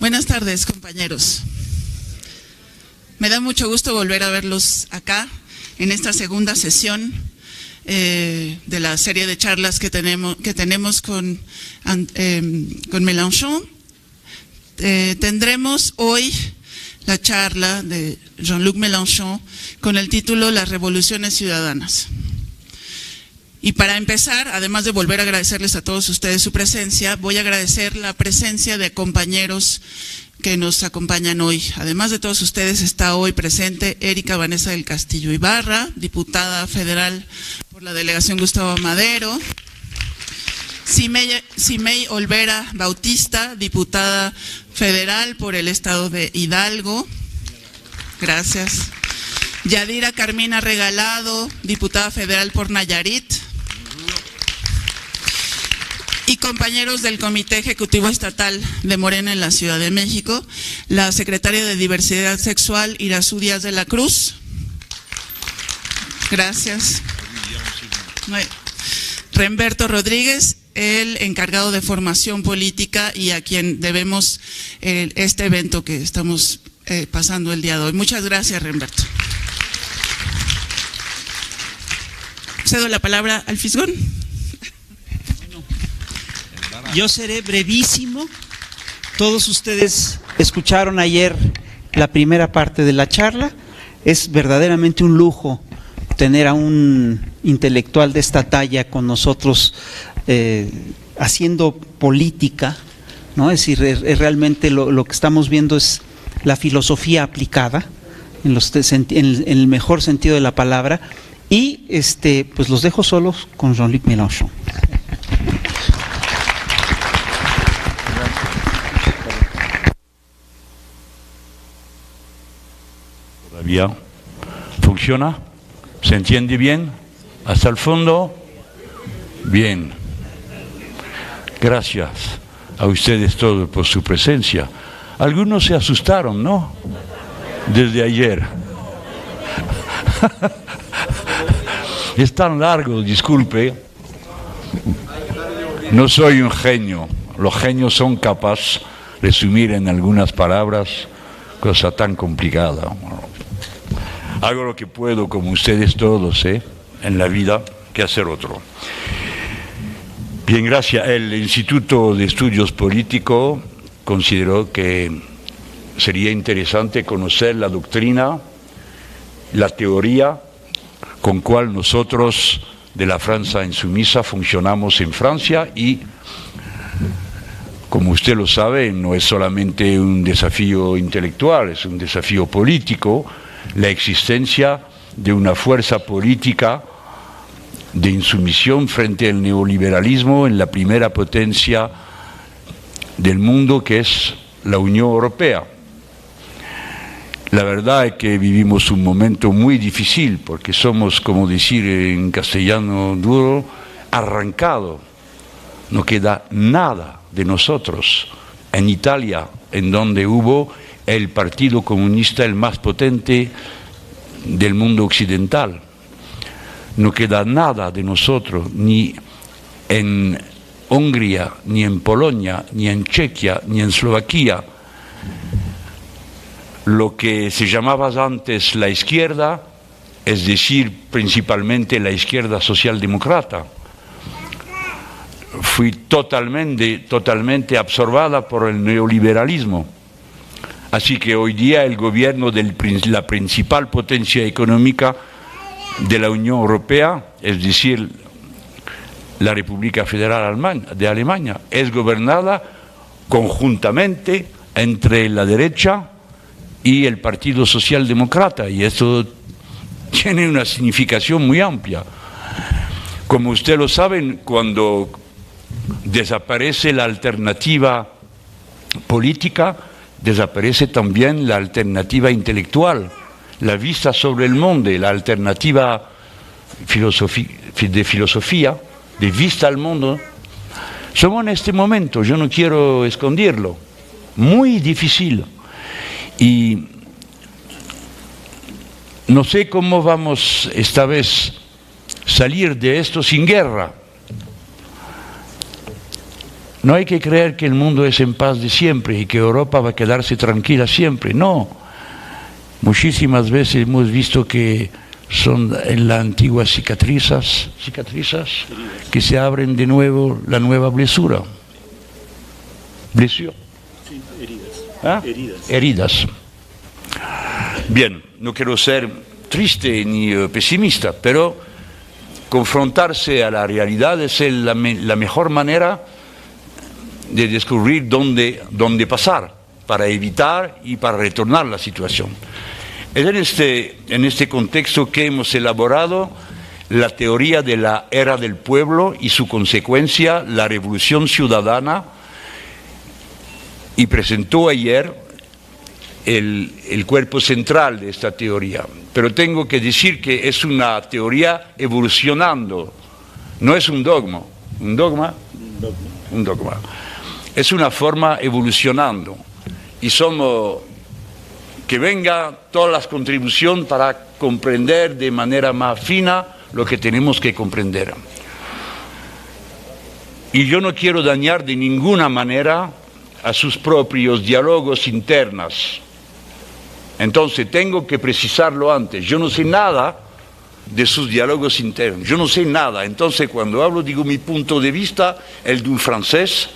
Buenas tardes, compañeros. Me da mucho gusto volver a verlos acá en esta segunda sesión de la serie de charlas que tenemos con Mélenchon. Tendremos hoy la charla de Jean-Luc Mélenchon con el título Las revoluciones ciudadanas. Y para empezar, además de volver a agradecerles a todos ustedes su presencia, voy a agradecer la presencia de compañeros que nos acompañan hoy. Además de todos ustedes, está hoy presente Erika Vanessa del Castillo Ibarra, diputada federal por la delegación Gustavo Madero; Simei Olvera Bautista, diputada federal por el estado de Hidalgo. Gracias. Yadira Carmina Regalado, diputada federal por Nayarit. Y compañeros del Comité Ejecutivo Estatal de Morena en la Ciudad de México, la secretaria de Diversidad Sexual, Irazú Díaz de la Cruz. Gracias. Remberto Rodríguez, el encargado de formación política y a quien debemos este evento que estamos pasando el día de hoy. Muchas gracias, Remberto. Cedo la palabra al Fisgón. Yo seré brevísimo. Todos ustedes escucharon ayer la primera parte de la charla. Es verdaderamente un lujo tener a un intelectual de esta talla con nosotros haciendo política, ¿no? Es decir, realmente lo que estamos viendo es la filosofía aplicada en el mejor sentido de la palabra. Y pues los dejo solos con Jean-Luc Mélenchon. ¿Todavía funciona? ¿Se entiende bien? ¿Hasta el fondo? Bien. Gracias a ustedes todos por su presencia. Algunos se asustaron, ¿no? Desde ayer. Es tan largo, disculpe. No soy un genio. Los genios son capaces de resumir en algunas palabras cosa tan complicada. Hago lo que puedo, como ustedes todos, en la vida, que hacer otro. Bien, gracias. El Instituto de Estudios Políticos consideró que sería interesante conocer la doctrina, la teoría con cual nosotros de la Francia insumisa funcionamos en Francia y, como usted lo sabe, no es solamente un desafío intelectual, es un desafío político, la existencia de una fuerza política de insumisión frente al neoliberalismo en la primera potencia del mundo, que es la Unión Europea. La verdad es que vivimos un momento muy difícil porque somos, como decir en castellano duro, arrancados. No queda nada de nosotros. En Italia, en donde hubo el Partido Comunista el más potente del mundo occidental, no queda nada de nosotros, ni en Hungría, ni en Polonia, ni en Chequia, ni en Eslovaquia. Lo que se llamaba antes la izquierda, es decir, principalmente la izquierda socialdemócrata, fue totalmente absorbada por el neoliberalismo. Así que hoy día el gobierno de la principal potencia económica de la Unión Europea, es decir, la República Federal de Alemania, es gobernada conjuntamente entre la derecha y el Partido Socialdemócrata, y esto tiene una significación muy amplia. Como ustedes lo saben, cuando desaparece la alternativa política, desaparece también la alternativa intelectual, la vista sobre el mundo, la alternativa de filosofía, de vista al mundo. Somos en este momento, yo no quiero esconderlo, muy difícil. Y no sé cómo vamos esta vez salir de esto sin guerra. No hay que creer que el mundo es en paz de siempre y que Europa va a quedarse tranquila siempre. No. Muchísimas veces hemos visto que son en las antiguas cicatrices que se abren de nuevo la nueva blessura. ¿Blessure? Sí, heridas. ¿Ah? Heridas. Bien, no quiero ser triste ni pesimista, pero confrontarse a la realidad es la mejor manera de descubrir dónde pasar, para evitar y para retornar la situación. Es en este contexto que hemos elaborado la teoría de la era del pueblo y su consecuencia, la revolución ciudadana, y presentó ayer el cuerpo central de esta teoría. Pero tengo que decir que es una teoría evolucionando, no es un dogma. ¿Un dogma? Un dogma. Es una forma evolucionando. Y que venga todas las contribuciones para comprender de manera más fina lo que tenemos que comprender. Y yo no quiero dañar de ninguna manera a sus propios diálogos internos. Entonces tengo que precisarlo antes. Yo no sé nada de sus diálogos internos, yo no sé nada. Entonces cuando hablo digo mi punto de vista, el de un francés,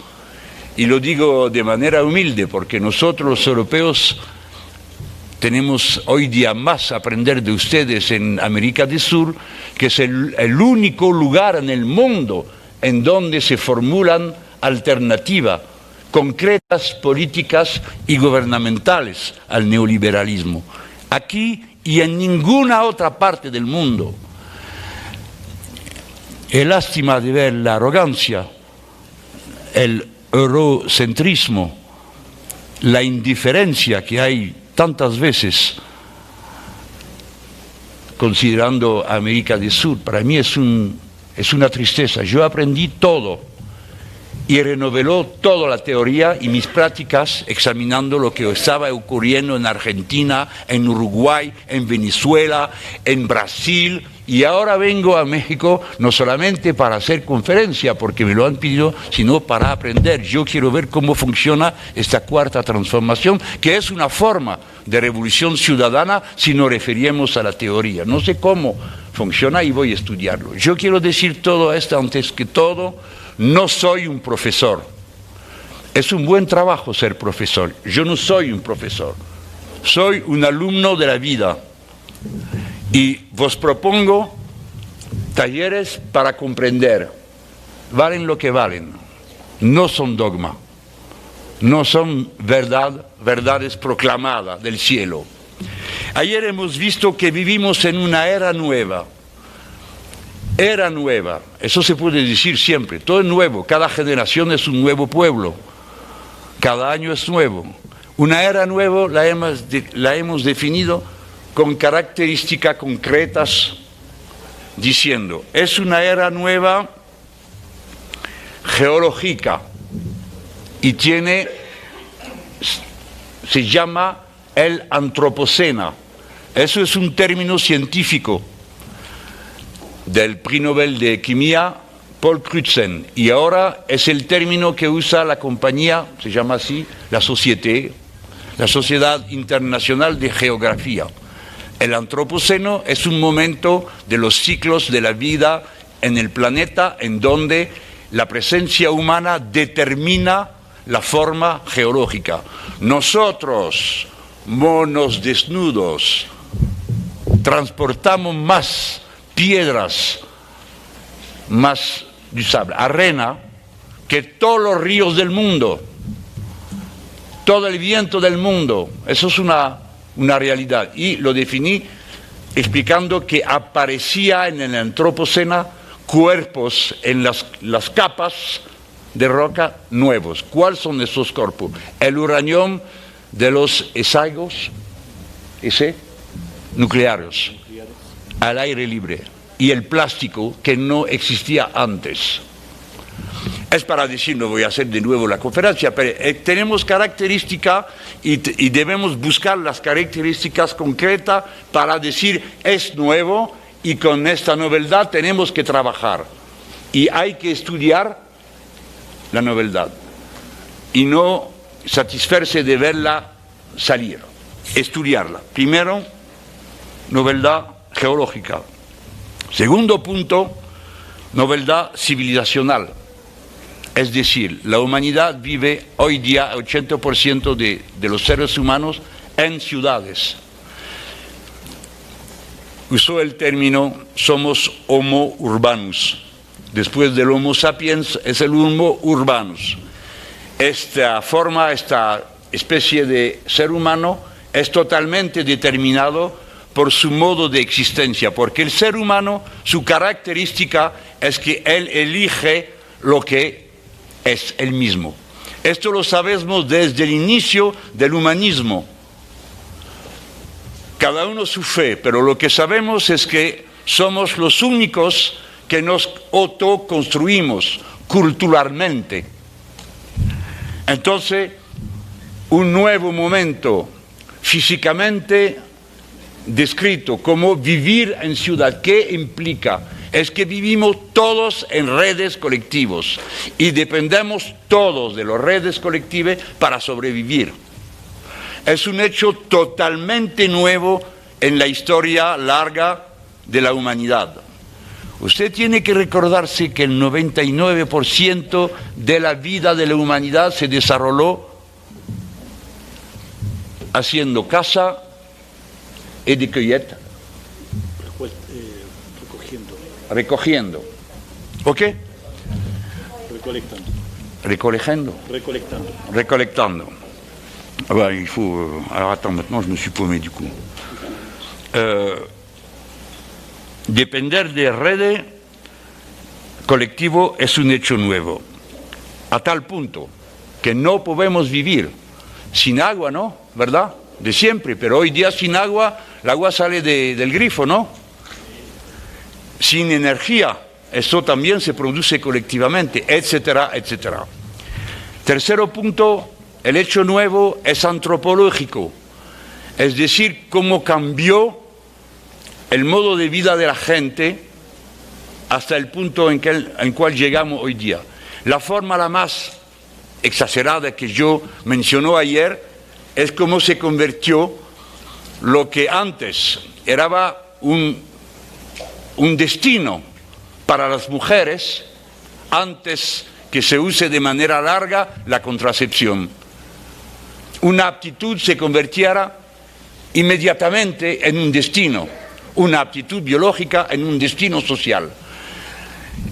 y lo digo de manera humilde, porque nosotros los europeos tenemos hoy día más a aprender de ustedes en América del Sur, que es el único lugar en el mundo en donde se formulan alternativas concretas, políticas y gubernamentales al neoliberalismo. Aquí y en ninguna otra parte del mundo. Es lástima de ver la arrogancia, el eurocentrismo, la indiferencia que hay tantas veces considerando América del Sur. Para mí es una tristeza. Yo aprendí todo y renoveló toda la teoría y mis prácticas examinando lo que estaba ocurriendo en Argentina, en Uruguay, en Venezuela, en Brasil, y ahora vengo a México no solamente para hacer conferencia, porque me lo han pedido, sino para aprender. Yo quiero ver cómo funciona esta cuarta transformación, que es una forma de revolución ciudadana si nos referimos a la teoría. No sé cómo funciona y voy a estudiarlo. Yo quiero decir todo esto antes que todo. No soy un profesor. Es un buen trabajo ser profesor. Yo no soy un profesor. Soy un alumno de la vida. Y os propongo talleres para comprender. Valen lo que valen. No son dogma. No son verdades proclamadas del cielo. Ayer hemos visto que vivimos en una era nueva. Era nueva, eso se puede decir siempre, todo es nuevo, cada generación es un nuevo pueblo, cada año es nuevo. Una era nueva la hemos definido con características concretas, diciendo, es una era nueva geológica y se llama el antropoceno. Eso es un término científico del Prix Nobel de Química, Paul Crutzen, y ahora es el término que usa la compañía, se llama así, la Sociedad Internacional de Geografía. El antropoceno es un momento de los ciclos de la vida en el planeta en donde la presencia humana determina la forma geológica. Nosotros, monos desnudos, transportamos más piedras, más arena, que todos los ríos del mundo, todo el viento del mundo. Eso es una realidad. Y lo definí explicando que aparecía en el antropoceno cuerpos en las capas de roca nuevos. ¿Cuáles son esos cuerpos? El uranio de los ensayos nucleares al aire libre y el plástico que no existía antes. Es para decir, no voy a hacer de nuevo la conferencia, pero tenemos características y debemos buscar las características concretas para decir es nuevo y con esta novedad tenemos que trabajar. Y hay que estudiar la novedad y no satisfacerse de verla salir, estudiarla. Primero, novedad geológica. Segundo punto, novedad civilizacional. Es decir, la humanidad vive hoy día, 80% de los seres humanos, en ciudades. Usó el término, somos homo urbanus. Después del homo sapiens es el homo urbanus. Esta forma, esta especie de ser humano es totalmente determinado por su modo de existencia, porque el ser humano, su característica es que él elige lo que es él mismo. Esto lo sabemos desde el inicio del humanismo. Cada uno su fe, pero lo que sabemos es que somos los únicos que nos autoconstruimos culturalmente. Entonces, un nuevo momento físicamente descrito como vivir en ciudad. ¿Qué implica? Es que vivimos todos en redes colectivas y dependemos todos de las redes colectivas para sobrevivir. Es un hecho totalmente nuevo en la historia larga de la humanidad. Usted tiene que recordarse que el 99% de la vida de la humanidad se desarrolló haciendo caza y de cueillette. Recogiendo. ¿Ok? Recolectando. Ah ben, il faut... alors attends, maintenant je me suis paumé du coup. Depender de redes colectivo es un hecho nuevo, a tal punto que no podemos vivir sin agua, ¿no? ¿Verdad? De siempre, pero hoy día sin agua, el agua sale del grifo, ¿no? Sin energía, eso también se produce colectivamente, etcétera, etcétera. Tercero punto, el hecho nuevo es antropológico, es decir, cómo cambió el modo de vida de la gente hasta el punto en cual llegamos hoy día. La forma la más exagerada que yo mencioné ayer es cómo se convirtió lo que antes era un destino para las mujeres, antes que se use de manera larga la contracepción. Una aptitud se convirtiera inmediatamente en un destino, una aptitud biológica en un destino social.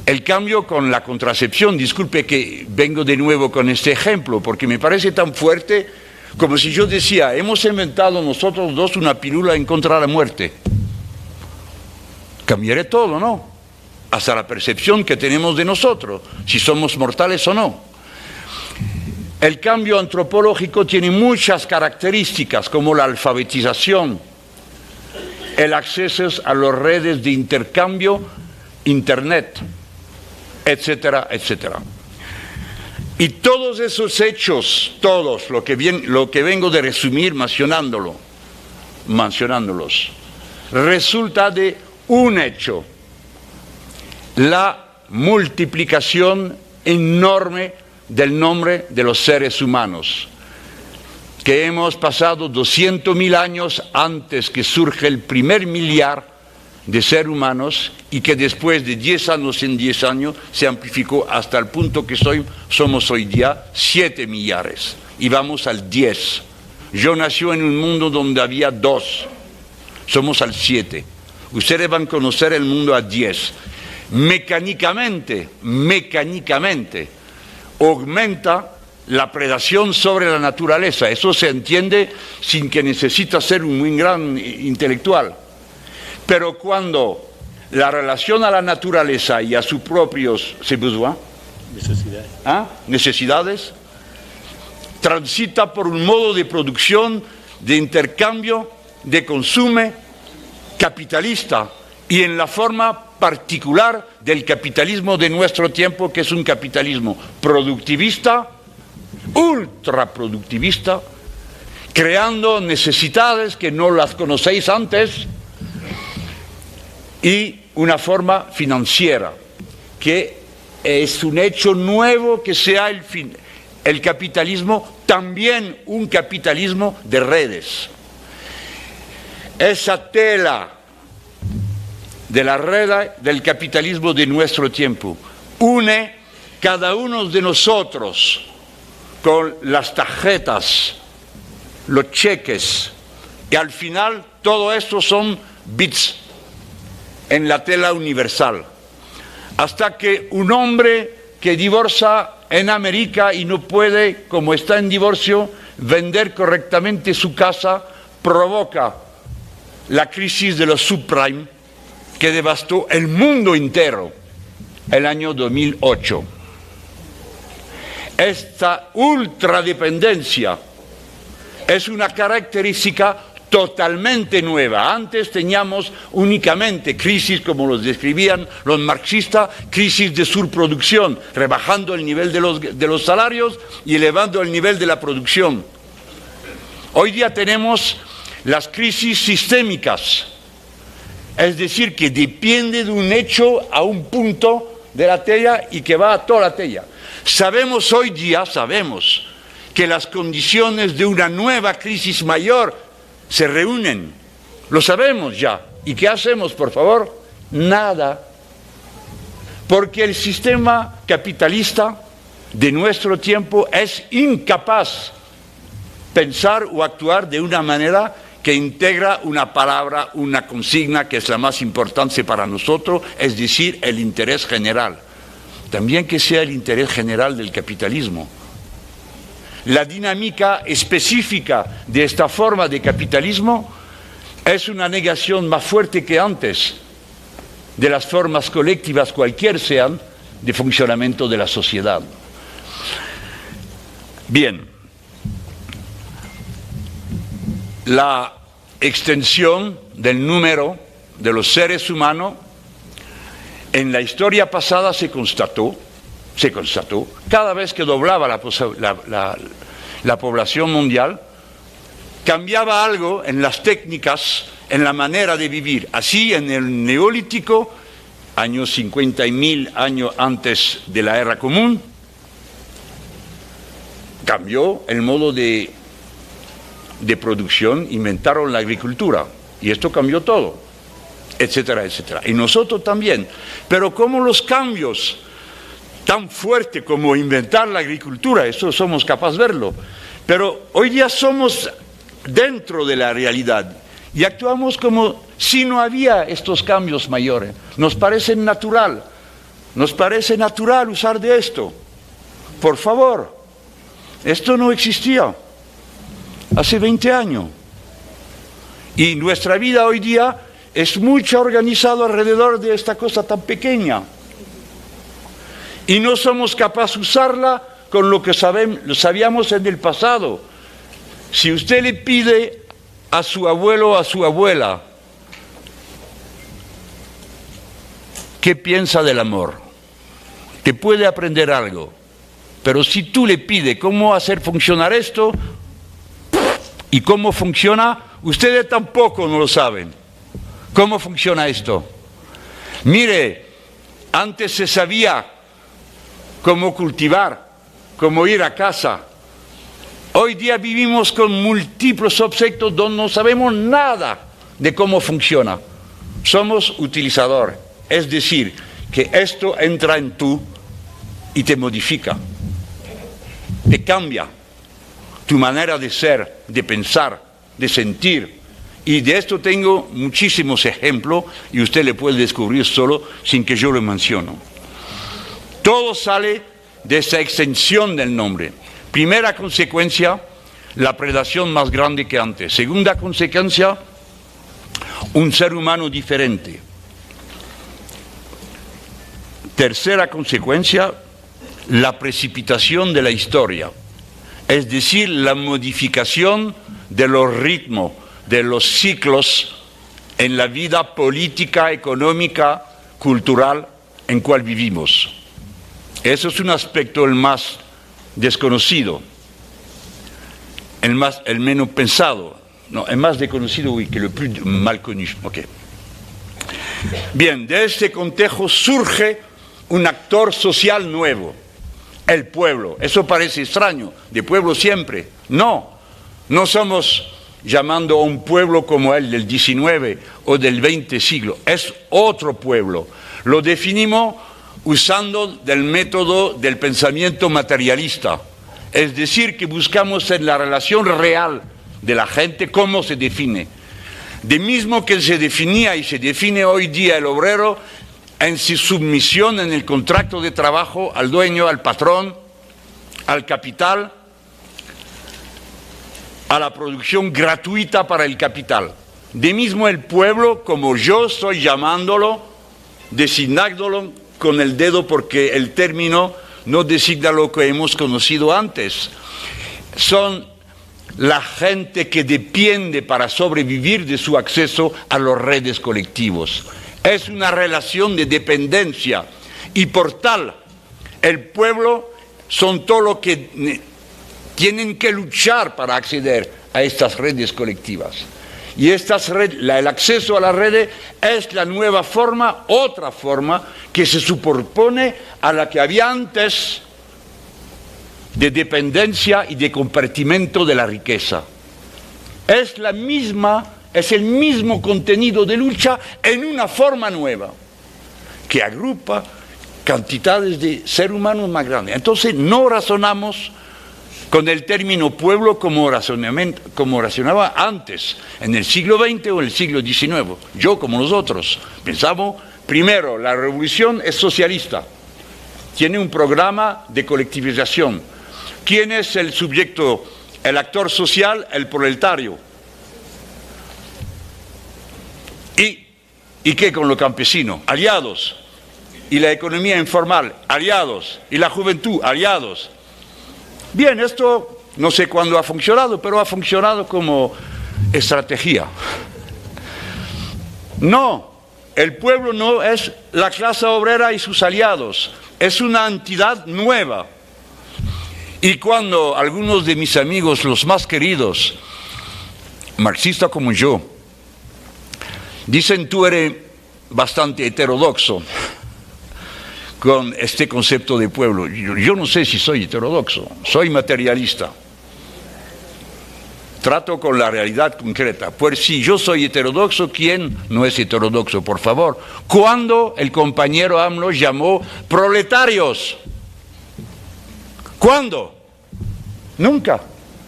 El cambio con la contracepción, disculpe que vengo de nuevo con este ejemplo, porque me parece tan fuerte como si yo decía, hemos inventado nosotros dos una píldora en contra de la muerte. Cambiaré todo, ¿no? Hasta la percepción que tenemos de nosotros, si somos mortales o no. El cambio antropológico tiene muchas características, como la alfabetización, el acceso a las redes de intercambio, Internet, etcétera, etcétera. Y todos esos hechos, todos, lo que vengo de resumir mencionándolos, resulta de un hecho, la multiplicación enorme del nombre de los seres humanos, que hemos pasado 200.000 años antes que surge el primer millar de seres humanos y que después de 10 años en 10 años se amplificó hasta el punto que somos hoy día 7 millares y vamos al 10. Yo nací en un mundo donde había 2, somos al 7. Ustedes van a conocer el mundo a 10. Mecánicamente, aumenta la predación sobre la naturaleza. Eso se entiende sin que necesita ser un muy gran intelectual. Pero cuando la relación a la naturaleza y a sus propios necesidades transita por un modo de producción, de intercambio, de consumo capitalista y en la forma particular del capitalismo de nuestro tiempo, que es un capitalismo productivista, ultraproductivista, creando necesidades que no las conocéis antes y una forma financiera que es un hecho nuevo que sea el capitalismo, también un capitalismo de redes. Esa tela de la red del capitalismo de nuestro tiempo une cada uno de nosotros con las tarjetas, los cheques, y al final todo esto son bits en la tela universal. Hasta que un hombre que divorcia en América y no puede, como está en divorcio, vender correctamente su casa, provoca la crisis de los subprime que devastó el mundo entero el año 2008. Esta ultradependencia es una característica totalmente nueva. Antes teníamos únicamente crisis, como los describían los marxistas, crisis de surproducción, rebajando el nivel de los salarios y elevando el nivel de la producción. Hoy día tenemos las crisis sistémicas, es decir, que depende de un hecho a un punto de la tela y que va a toda la tela. Sabemos hoy día, que las condiciones de una nueva crisis mayor se reúnen, lo sabemos ya. ¿Y qué hacemos, por favor? Nada. Porque el sistema capitalista de nuestro tiempo es incapaz de pensar o actuar de una manera que integra una palabra, una consigna que es la más importante para nosotros, es decir, el interés general. También que sea el interés general del capitalismo. La dinámica específica de esta forma de capitalismo es una negación más fuerte que antes de las formas colectivas, cualquier sean, de funcionamiento de la sociedad. Bien, la extensión del número de los seres humanos en la historia pasada se constató, cada vez que doblaba la población mundial, cambiaba algo en las técnicas, en la manera de vivir. Así, en el Neolítico, años 50.000 años antes de la Era Común, cambió el modo de producción, inventaron la agricultura, y esto cambió todo, etcétera, etcétera. Y nosotros también. Pero como los cambios tan fuerte como inventar la agricultura, eso somos capaces de verlo, pero hoy día somos dentro de la realidad y actuamos como si no había estos cambios mayores. Nos parece natural usar de esto. Por favor, esto no existía hace 20 años. Y nuestra vida hoy día es mucho organizado alrededor de esta cosa tan pequeña. Y no somos capaces de usarla con lo que sabíamos en el pasado. Si usted le pide a su abuelo o a su abuela qué piensa del amor, te puede aprender algo. Pero si tú le pides cómo hacer funcionar esto y cómo funciona, ustedes tampoco no lo saben. ¿Cómo funciona esto? Mire, antes se sabía cómo cultivar, cómo ir a casa. Hoy día vivimos con múltiples objetos donde no sabemos nada de cómo funciona. Somos utilizadores, es decir, que esto entra en tú y te modifica, te cambia tu manera de ser, de pensar, de sentir. Y de esto tengo muchísimos ejemplos y usted le puede descubrir solo sin que yo lo mencione. Todo sale de esa extensión del nombre. Primera consecuencia, la predación más grande que antes. Segunda consecuencia, un ser humano diferente. Tercera consecuencia, la precipitación de la historia. Es decir, la modificación de los ritmos, de los ciclos en la vida política, económica, cultural en cual vivimos. Eso es un aspecto el más desconocido, el menos pensado, no, el más desconocido, oui, que le plus mal connu. Okay. Bien, de este contexto surge un actor social nuevo, el pueblo. Eso parece extraño, de pueblo siempre. No somos llamando a un pueblo como el del 19 o del 20 siglo, es otro pueblo. Lo definimos usando del método del pensamiento materialista, es decir, que buscamos en la relación real de la gente cómo se define. De mismo que se definía y se define hoy día el obrero en su submisión en el contrato de trabajo al dueño, al patrón, al capital, a la producción gratuita para el capital. De mismo el pueblo, como yo estoy llamándolo, designándolo con el dedo porque el término no designa lo que hemos conocido antes. Son la gente que depende para sobrevivir de su acceso a las redes colectivos. Es una relación de dependencia y por tal, el pueblo son todos los que tienen que luchar para acceder a estas redes colectivas. Y el acceso a las redes es la nueva forma, otra forma que se superpone a la que había antes de dependencia y de compartimento de la riqueza. Es el mismo contenido de lucha en una forma nueva, que agrupa cantidades de seres humanos más grandes. Entonces no razonamos con el término pueblo como racionaba antes, en el siglo XX o en el siglo XIX. Yo, como nosotros, pensamos, primero, la revolución es socialista, tiene un programa de colectivización. ¿Quién es el sujeto, el actor social? El proletario. ¿Y qué con los campesinos? Aliados. Y la economía informal, aliados. Y la juventud, aliados. Bien, esto no sé cuándo ha funcionado, pero ha funcionado como estrategia. No, el pueblo no es la clase obrera y sus aliados, es una entidad nueva. Y cuando algunos de mis amigos, los más queridos, marxistas como yo, dicen tú eres bastante heterodoxo con este concepto de pueblo. Yo no sé si soy heterodoxo, soy materialista. Trato con la realidad concreta. Pues si yo soy heterodoxo, ¿quién no es heterodoxo, por favor? ¿Cuándo el compañero AMLO llamó proletarios? ¿Cuándo? Nunca.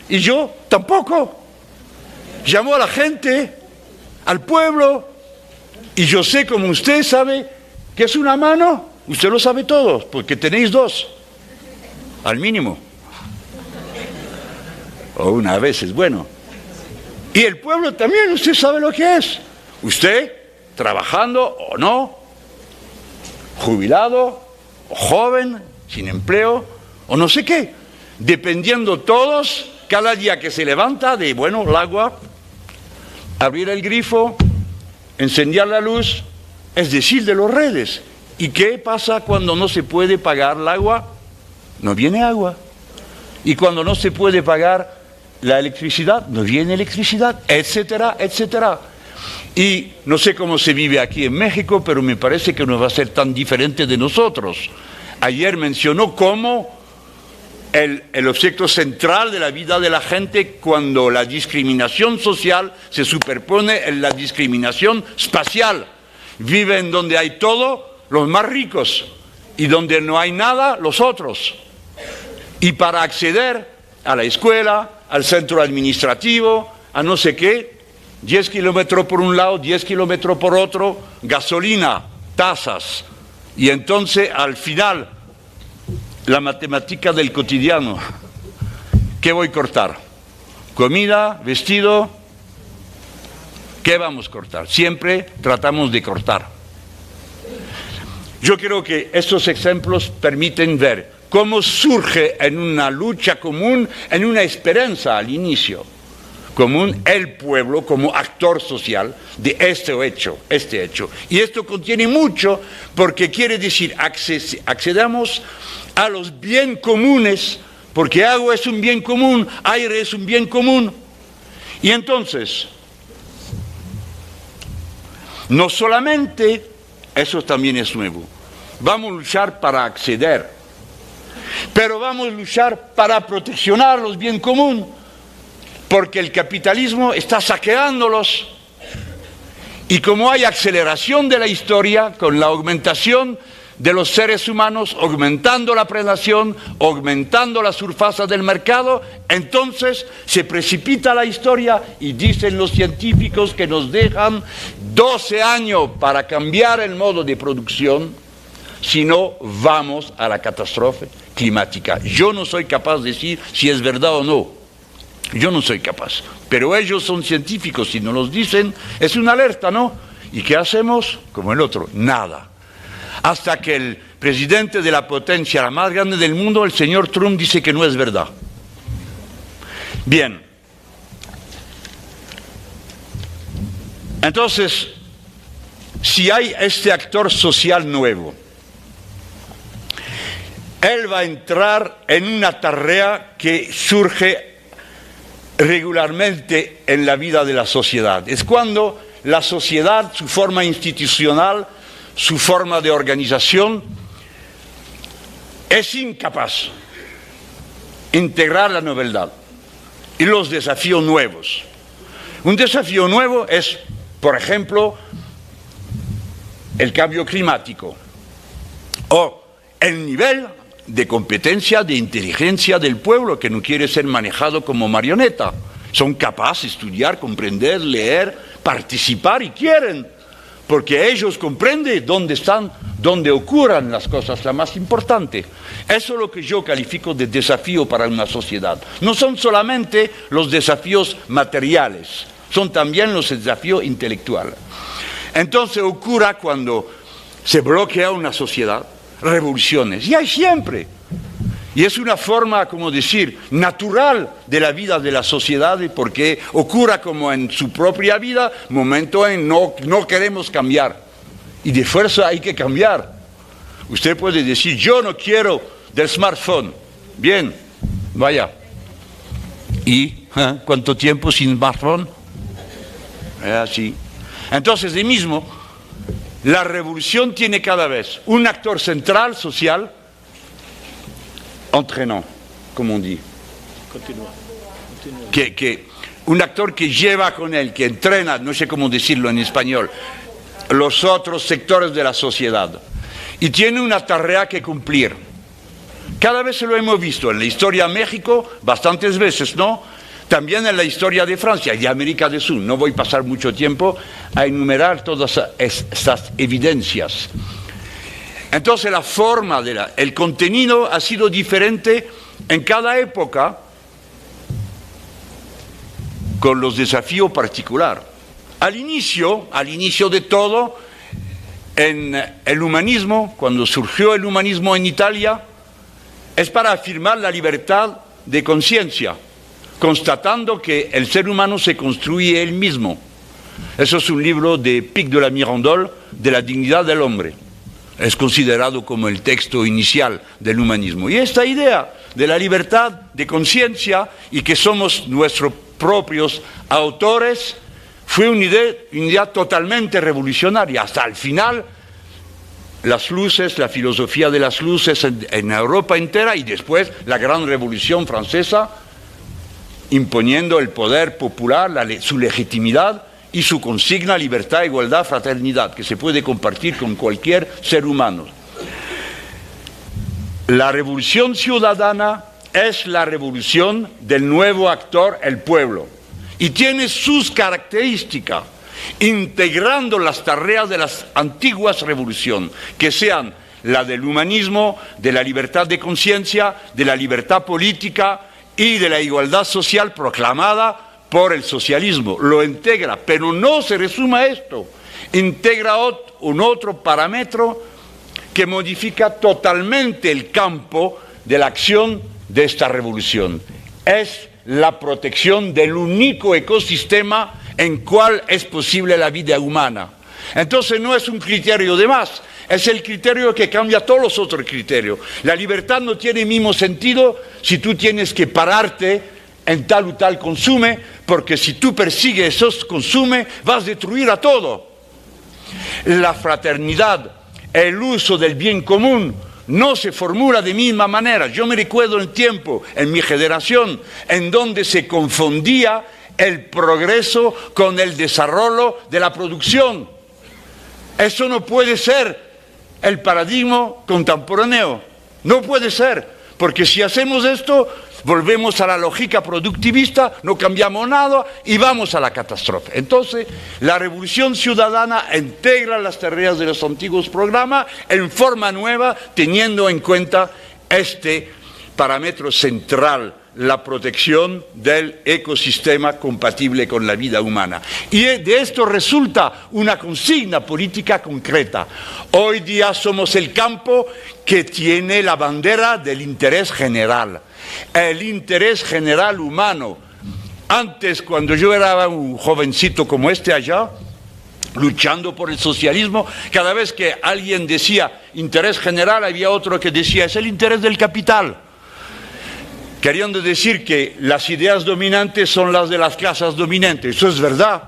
Y yo tampoco. Llamó a la gente, al pueblo, y yo sé, como usted sabe, que es una mano. Usted lo sabe todo, porque tenéis dos, al mínimo. O una vez es bueno. Y el pueblo también, usted sabe lo que es. Usted, trabajando o no, jubilado, o joven, sin empleo, o no sé qué. Dependiendo todos, cada día que se levanta, de, bueno, el agua, abrir el grifo, encender la luz, es decir, de las redes. ¿Y qué pasa cuando no se puede pagar el agua? No viene agua. Y cuando no se puede pagar la electricidad, no viene electricidad, etcétera, etcétera. Y no sé cómo se vive aquí en México, pero me parece que no va a ser tan diferente de nosotros. Ayer mencionó cómo el objeto central de la vida de la gente cuando la discriminación social se superpone en la discriminación espacial. Viven donde hay todo, los más ricos, y donde no hay nada, los otros. Y para acceder a la escuela, al centro administrativo, a no sé qué, 10 kilómetros por un lado, 10 kilómetros por otro, gasolina, tasas. Y entonces, al final, la matemática del cotidiano. ¿Qué voy a cortar? ¿Comida? ¿Vestido? ¿Qué vamos a cortar? Siempre tratamos de cortar. Yo creo que estos ejemplos permiten ver cómo surge en una lucha común, en una esperanza al inicio común, el pueblo como actor social de este hecho. Y esto contiene mucho porque quiere decir accedamos a los bienes comunes, porque agua es un bien común, aire es un bien común. Y entonces, no solamente, eso también es nuevo, vamos a luchar para acceder, pero vamos a luchar para proteccionar los bienes comunes, porque el capitalismo está saqueándolos. Y como hay aceleración de la historia con la aumentación de los seres humanos, aumentando la predación, aumentando la surface del mercado, entonces se precipita la historia y dicen los científicos que nos dejan 12 años para cambiar el modo de producción, si no vamos a la catástrofe climática. Yo no soy capaz de decir si es verdad o no. Yo no soy capaz, pero ellos son científicos y nos los dicen, es una alerta, ¿no? ¿Y qué hacemos? Como el otro, nada. Hasta que el presidente de la potencia, la más grande del mundo, el señor Trump, dice que no es verdad. Bien. Entonces, si hay este actor social nuevo, él va a entrar en una tarea que surge regularmente en la vida de la sociedad. Es cuando la sociedad, su forma institucional, su forma de organización, es incapaz de integrar la novedad y los desafíos nuevos. Un desafío nuevo es, por ejemplo, el cambio climático o el nivel de competencia, de inteligencia del pueblo, que no quiere ser manejado como marioneta. Son capaces de estudiar, comprender, leer, participar y quieren, porque ellos comprenden dónde están, dónde ocurren las cosas, la más importante. Eso es lo que yo califico de desafío para una sociedad. No son solamente los desafíos materiales, son también los desafíos intelectuales. Entonces ocurre cuando se bloquea una sociedad, revoluciones, y hay siempre. Y es una forma, como decir, natural de la vida de la sociedad, porque ocurre como en su propia vida, momento en no queremos cambiar. Y de fuerza hay que cambiar. Usted puede decir, yo no quiero del smartphone. Bien, vaya. ¿Y cuánto tiempo sin smartphone? Así. Entonces, de mismo, la revolución tiene cada vez un actor central social, entraînant, como on dit. Continúa. Un actor que lleva con él, que entrena, no sé cómo decirlo en español, los otros sectores de la sociedad. Y tiene una tarea que cumplir. Cada vez se lo hemos visto en la historia de México, bastantes veces, ¿no? También en la historia de Francia y de América del Sur. No voy a pasar mucho tiempo a enumerar todas estas evidencias. Entonces la forma, el contenido ha sido diferente en cada época con los desafíos particulares. Al inicio de todo, en el humanismo, cuando surgió el humanismo en Italia, es para afirmar la libertad de conciencia, constatando que el ser humano se construye él mismo. Eso es un libro de Pic de la Mirandole, de la dignidad del hombre. Es considerado como el texto inicial del humanismo. Y esta idea de la libertad de conciencia y que somos nuestros propios autores fue una idea totalmente revolucionaria. Hasta el final, las luces, la filosofía de las luces en Europa entera y después la gran revolución francesa, imponiendo el poder popular, su legitimidad y su consigna libertad, igualdad, fraternidad, que se puede compartir con cualquier ser humano. La revolución ciudadana es la revolución del nuevo actor, el pueblo, y tiene sus características, integrando las tareas de las antiguas revoluciones, que sean la del humanismo, de la libertad de conciencia, de la libertad política y de la igualdad social proclamada por el socialismo. Lo integra, pero no se resume a esto. Integra un otro parámetro que modifica totalmente el campo de la acción de esta revolución. Es la protección del único ecosistema en cual es posible la vida humana. Entonces no es un criterio de más, es el criterio que cambia todos los otros criterios. La libertad no tiene el mismo sentido si tú tienes que pararte en tal o tal consume, porque si tú persigues esos consumes vas a destruir a todo. La fraternidad el uso del bien común no se formula de misma manera. Yo me recuerdo el tiempo, en mi generación, en donde se confundía el progreso con el desarrollo de la producción. Eso no puede ser el paradigma contemporáneo. No puede ser, porque si hacemos esto, volvemos a la lógica productivista, no cambiamos nada y vamos a la catástrofe. Entonces, la revolución ciudadana integra las tareas de los antiguos programas en forma nueva, teniendo en cuenta este parámetro central, la protección del ecosistema compatible con la vida humana. Y de esto resulta una consigna política concreta. Hoy día somos el campo que tiene la bandera del interés general. El interés general humano. Antes, cuando yo era un jovencito como este allá, luchando por el socialismo, cada vez que alguien decía interés general, había otro que decía es el interés del capital. Queriendo decir que las ideas dominantes son las de las clases dominantes. Eso es verdad.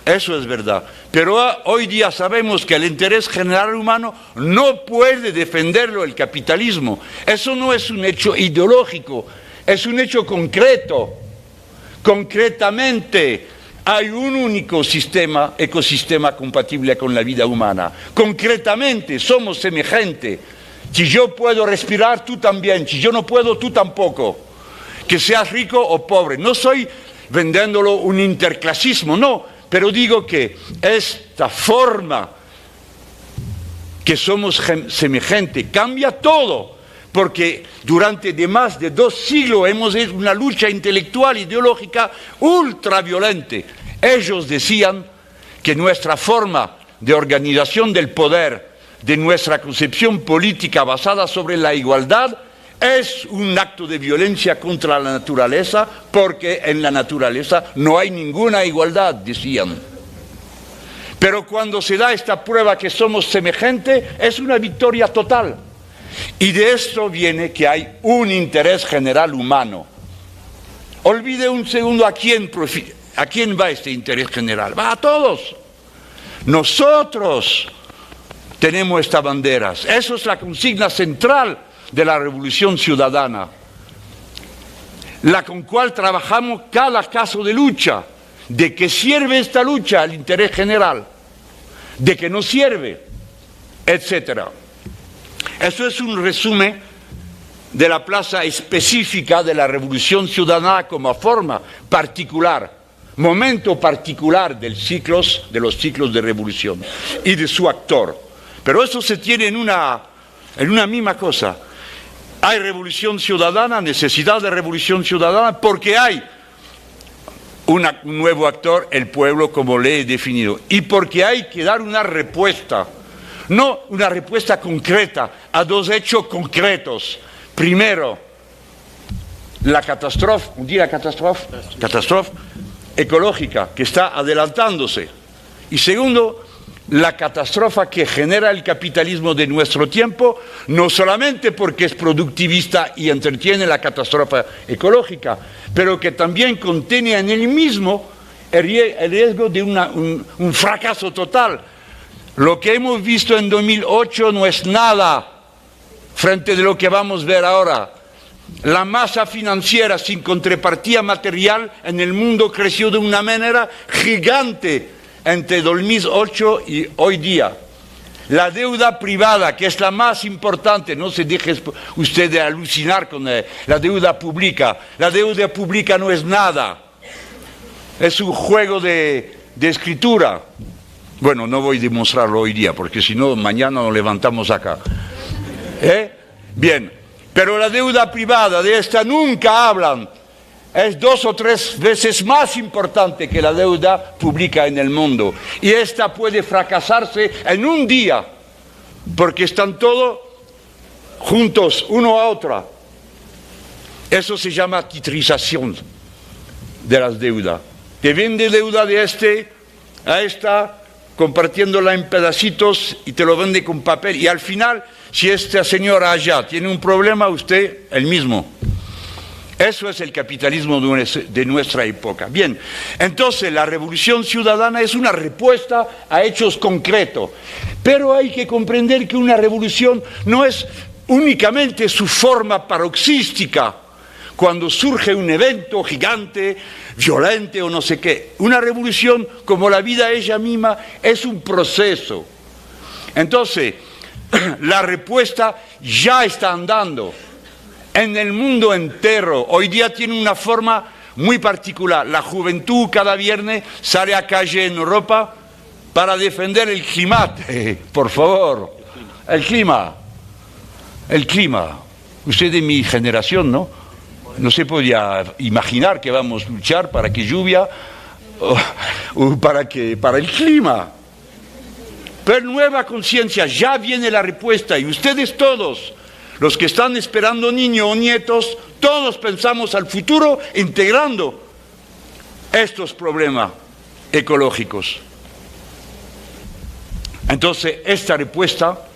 Eso es verdad. Pero hoy día sabemos que el interés general humano no puede defenderlo el capitalismo. Eso no es un hecho ideológico, es un hecho concreto. Concretamente, hay un único ecosistema compatible con la vida humana. Concretamente, somos semejantes. Si yo puedo respirar, tú también. Si yo no puedo, tú tampoco. Que seas rico o pobre. No estoy vendiéndolo un interclasismo, no. Pero digo que esta forma que somos semejantes cambia todo, porque durante más de 2 siglos hemos hecho una lucha intelectual, ideológica, ultraviolenta. Ellos decían que nuestra forma de organización del poder, de nuestra concepción política basada sobre la igualdad, es un acto de violencia contra la naturaleza, porque en la naturaleza no hay ninguna igualdad, decían. Pero cuando se da esta prueba que somos semejantes, es una victoria total. Y de esto viene que hay un interés general humano. Olvide un segundo a quién va este interés general. Va a todos. Nosotros tenemos estas banderas. Eso es la consigna central de la revolución ciudadana, la con cual trabajamos cada caso de lucha. ¿De qué sirve esta lucha al interés general? ¿De qué no sirve? Etcétera. Eso es un resumen de la plaza específica de la revolución ciudadana como forma particular, momento particular de los ciclos de revolución y de su actor. Pero eso se tiene en una misma cosa. Hay revolución ciudadana, necesidad de revolución ciudadana, porque hay un nuevo actor, el pueblo, como le he definido, y porque hay que dar una respuesta, no una respuesta concreta, a 2 hechos concretos. Primero, la catástrofe ecológica que está adelantándose, y segundo, la catástrofe que genera el capitalismo de nuestro tiempo, no solamente porque es productivista y entretiene la catástrofe ecológica, pero que también contiene en él mismo el riesgo de un fracaso total. Lo que hemos visto en 2008 no es nada frente de lo que vamos a ver ahora. La masa financiera sin contrapartida material en el mundo creció de una manera gigante entre 2008 y hoy día. La deuda privada, que es la más importante, no se deje usted de alucinar con la deuda pública. La deuda pública no es nada, es un juego de escritura. Bueno, no voy a demostrarlo hoy día, porque si no, mañana nos levantamos acá. Bien, pero la deuda privada, de esta nunca hablan. Es 2 o 3 veces más importante que la deuda pública en el mundo. Y esta puede fracasarse en un día, porque están todos juntos, uno a otra. Eso se llama titrización de las deudas. Te vende deuda de a esta, compartiéndola en pedacitos y te lo vende con papel. Y al final, si esta señora allá tiene un problema, usted el mismo. Eso es el capitalismo de nuestra época. Bien, entonces la revolución ciudadana es una respuesta a hechos concretos. Pero hay que comprender que una revolución no es únicamente su forma paroxística, cuando surge un evento gigante, violento o no sé qué. Una revolución, como la vida ella misma, es un proceso. Entonces, la respuesta ya está andando en el mundo entero. Hoy día tiene una forma muy particular. La juventud cada viernes sale a calle en Europa para defender el clima. Por favor, el clima. El clima. Usted de mi generación, ¿no? No se podía imaginar que vamos a luchar para que lluvia o para el clima. Pero nueva conciencia, ya viene la respuesta y ustedes todos, los que están esperando niños o nietos, todos pensamos al futuro integrando estos problemas ecológicos. Entonces, esta respuesta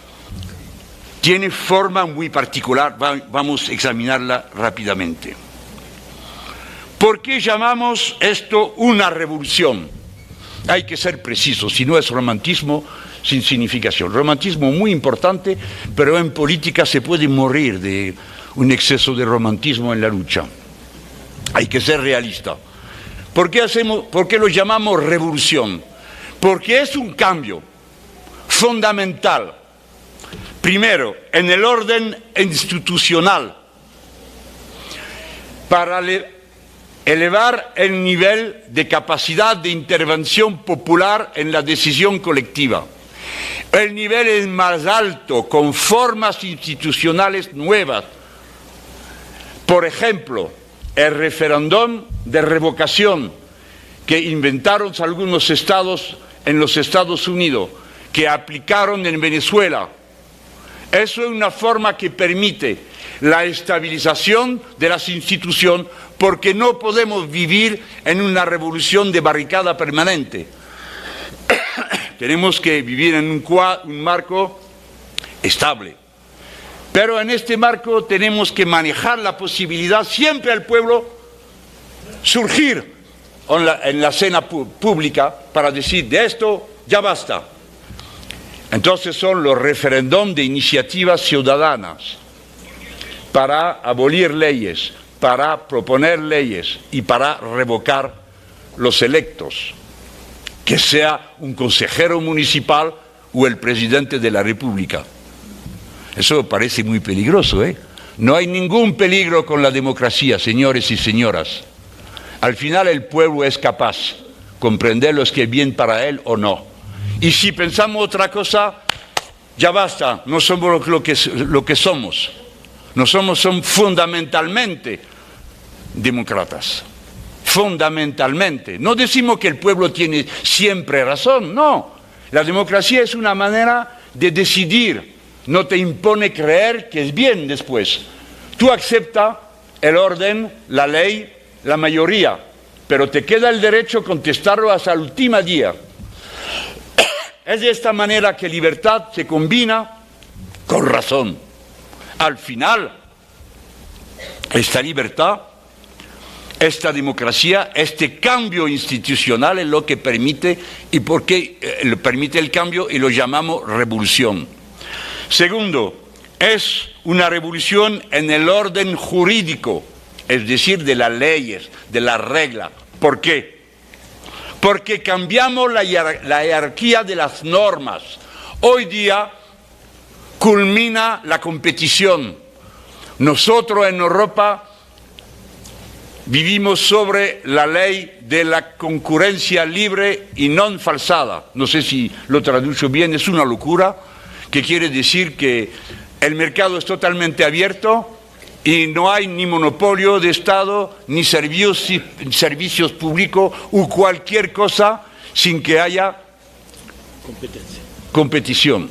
tiene forma muy particular, vamos a examinarla rápidamente. ¿Por qué llamamos esto una revolución? Hay que ser precisos, si no es romantismo sin significación. Romantismo muy importante, pero en política se puede morir de un exceso de romantismo en la lucha. Hay que ser realista. ¿Por qué lo llamamos revolución? Porque es un cambio fundamental. Primero, en el orden institucional, para elevar el nivel de capacidad de intervención popular en la decisión colectiva. El nivel es más alto, con formas institucionales nuevas. Por ejemplo, el referéndum de revocación que inventaron algunos estados en los Estados Unidos, que aplicaron en Venezuela. Eso es una forma que permite la estabilización de las instituciones, porque no podemos vivir en una revolución de barricada permanente. Tenemos que vivir en un marco estable. Pero en este marco tenemos que manejar la posibilidad siempre al pueblo surgir en la escena pública para decir, de esto ya basta. Entonces son los referéndums de iniciativas ciudadanas para abolir leyes, para proponer leyes y para revocar los electos, que sea un consejero municipal o el presidente de la República. Eso parece muy peligroso, ¿eh? No hay ningún peligro con la democracia, señores y señoras. Al final el pueblo es capaz de comprender lo que es bien para él o no. Y si pensamos otra cosa, ya basta, no somos lo que somos. No somos fundamentalmente demócratas. Fundamentalmente. No decimos que el pueblo tiene siempre razón, no. La democracia es una manera de decidir. No te impone creer que es bien después. Tú aceptas el orden, la ley, la mayoría, pero te queda el derecho a contestarlo hasta el último día. Es de esta manera que libertad se combina con razón. Al final, esta libertad, esta democracia, este cambio institucional es lo que permite, y por qué permite el cambio, y lo llamamos revolución. Segundo, es una revolución en el orden jurídico, es decir, de las leyes, de las reglas. ¿Por qué? Porque cambiamos la jerarquía de las normas. Hoy día culmina la competición. Nosotros en Europa vivimos sobre la ley de la concurrencia libre y no falsada. No sé si lo traduzco bien, es una locura, que quiere decir que el mercado es totalmente abierto y no hay ni monopolio de Estado, ni servicios públicos o cualquier cosa sin que haya competición.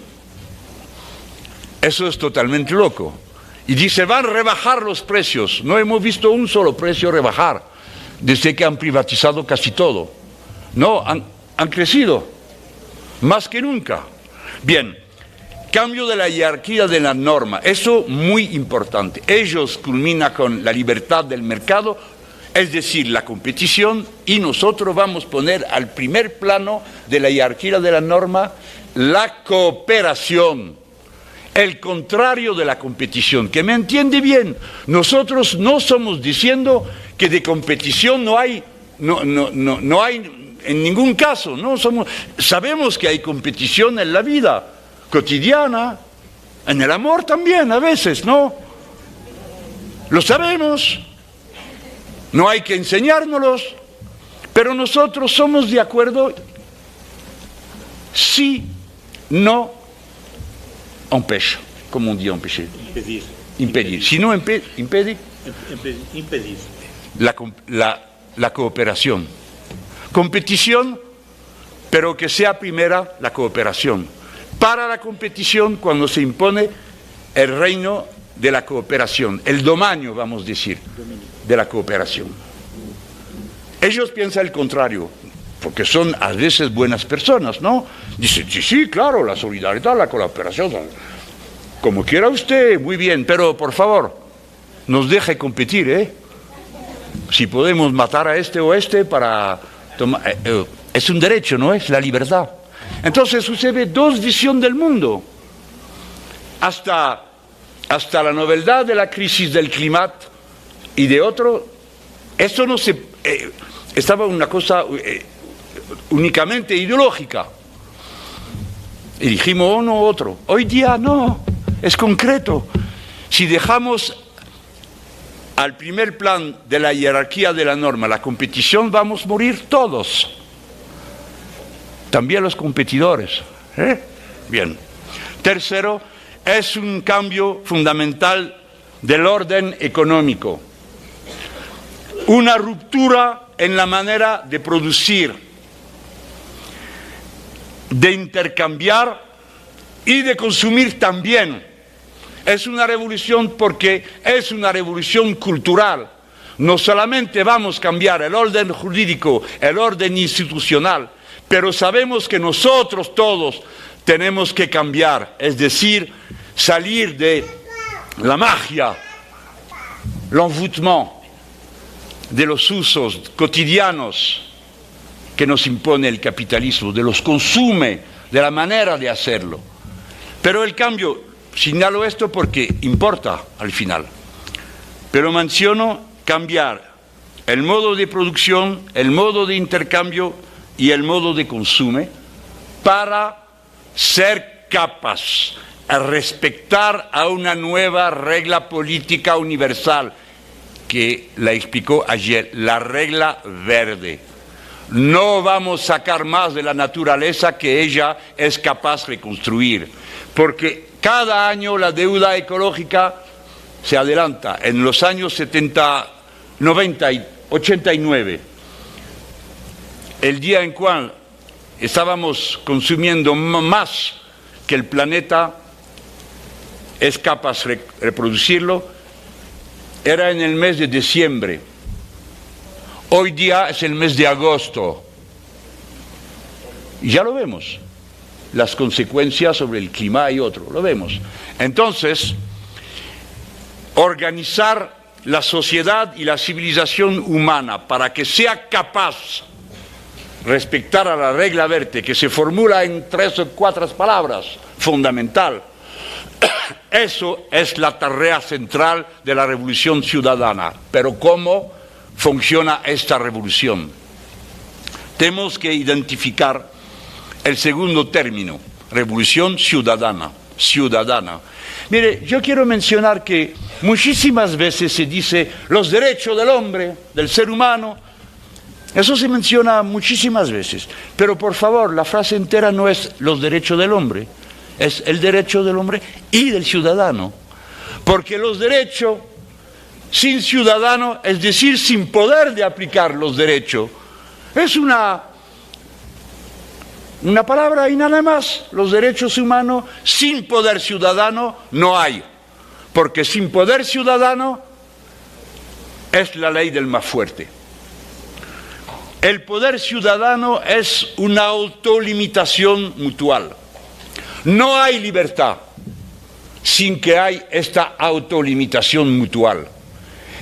Eso es totalmente loco. Y dice, van a rebajar los precios. No hemos visto un solo precio rebajar desde que han privatizado casi todo. No, han crecido más que nunca. Bien. Cambio de la jerarquía de la norma, eso muy importante. Ellos culminan con la libertad del mercado, es decir, la competición, y nosotros vamos a poner al primer plano de la jerarquía de la norma la cooperación, el contrario de la competición. Que me entiende bien, nosotros no estamos diciendo que de competición no hay en ningún caso, sabemos que hay competición en la vida cotidiana, en el amor también a veces, ¿no? Lo sabemos, no hay que enseñárnoslos, pero nosotros somos de acuerdo si no empêche, como un día empêcher. Impedir. Si no impedir. La cooperación. Competición, pero que sea primera la cooperación. Para la competición, cuando se impone el reino de la cooperación, el dominio, vamos a decir, de la cooperación. Ellos piensan el contrario, porque son a veces buenas personas, ¿no? Dicen, sí, claro, la solidaridad, la cooperación, como quiera usted, muy bien, pero por favor, nos deje competir, ¿eh? Si podemos matar a este o este para tomar... es un derecho, ¿no? Es la libertad. Entonces sucede dos visiones del mundo. Hasta la novedad de la crisis del clima y de otro, esto no se... estaba una cosa únicamente ideológica. Y dijimos uno u otro. Hoy día no, es concreto. Si dejamos al primer plan de la jerarquía de la norma la competición, vamos a morir todos. También los competidores. Bien. Tercero, es un cambio fundamental del orden económico. Una ruptura en la manera de producir, de intercambiar y de consumir también. Es una revolución porque es una revolución cultural. No solamente vamos a cambiar el orden jurídico, el orden institucional, pero sabemos que nosotros todos tenemos que cambiar, es decir, salir de la magia, l'envoûtement, de los usos cotidianos que nos impone el capitalismo, de los consume, de la manera de hacerlo. Pero el cambio, señalo esto porque importa al final, pero menciono cambiar el modo de producción, el modo de intercambio y el modo de consumo para ser capaz de respetar a una nueva regla política universal que la explicó ayer, la regla verde. No vamos a sacar más de la naturaleza que ella es capaz de reconstruir, porque cada año la deuda ecológica se adelanta. En los años 70, 90 y 89, el día en cual estábamos consumiendo más que el planeta es capaz de reproducirlo, era en el mes de diciembre. Hoy día es el mes de agosto. Y ya lo vemos. Las consecuencias sobre el clima y otro, lo vemos. Entonces, organizar la sociedad y la civilización humana para que sea capaz de respetar a la regla verde, que se formula en 3 o 4 palabras, fundamental. Eso es la tarea central de la revolución ciudadana. Pero ¿cómo funciona esta revolución? Tenemos que identificar el segundo término, revolución ciudadana. Mire, yo quiero mencionar que muchísimas veces se dice los derechos del hombre, del ser humano. Eso se menciona muchísimas veces. Pero por favor, la frase entera no es los derechos del hombre, es el derecho del hombre y del ciudadano. Porque los derechos sin ciudadano, es decir, sin poder de aplicar los derechos, es una palabra y nada más. Los derechos humanos sin poder ciudadano no hay, porque sin poder ciudadano es la ley del más fuerte. El poder ciudadano es una autolimitación mutual. No hay libertad sin que hay esta autolimitación mutual.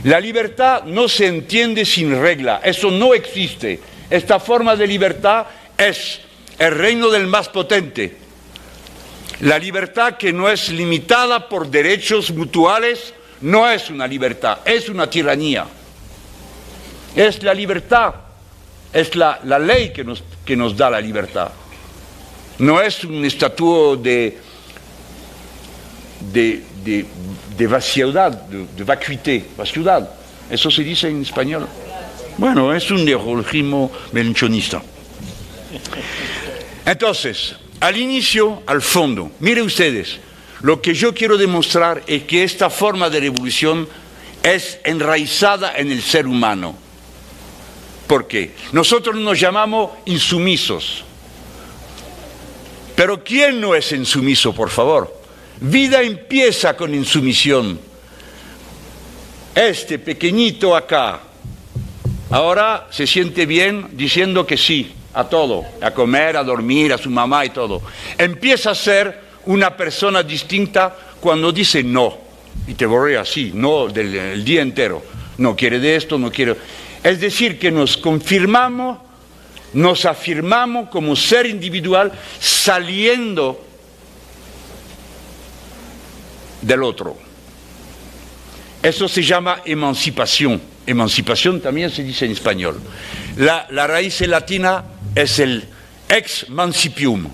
La libertad no se entiende sin regla, eso no existe. Esta forma de libertad es el reino del más potente, La libertad que no es limitada por derechos mutuales no es una libertad, es una tiranía. Es la libertad, es la ley que nos da la libertad. No es un estatuto de vaciedad, de vacuidad. ¿Eso se dice en español? Bueno, es un neologismo melanchonista. Entonces, al inicio, al fondo, miren ustedes, lo que yo quiero demostrar es que esta forma de revolución es enraizada en el ser humano. ¿Por qué? Nosotros nos llamamos insumisos. Pero ¿quién no es insumiso, por favor? Vida empieza con insumisión. Este pequeñito acá, ahora se siente bien diciendo que sí a todo, a comer, a dormir, a su mamá y todo. Empieza a ser una persona distinta cuando dice no. Y te borré así, no el día entero. No quiere de esto, no quiere. Es decir, que nos confirmamos, nos afirmamos como ser individual saliendo del otro. Eso se llama emancipación. Emancipación también se dice en español. La raíz latina es el ex mancipium,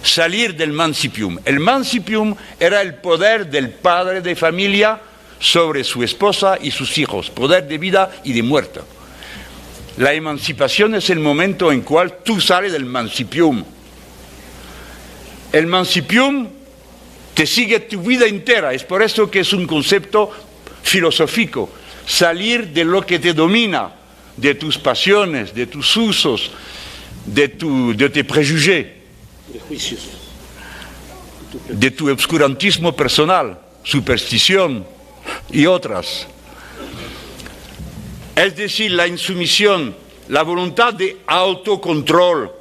salir del mancipium. El mancipium era el poder del padre de familia sobre su esposa y sus hijos, poder de vida y de muerte. La emancipación es el momento en cual tú sales del mancipium. El mancipium te sigue tu vida entera, es por eso que es un concepto filosófico, salir de lo que te domina, de tus pasiones, de tus usos, de tus prejuicios, de tu obscurantismo personal, superstición y otras. Es decir, la insumisión, la voluntad de autocontrol,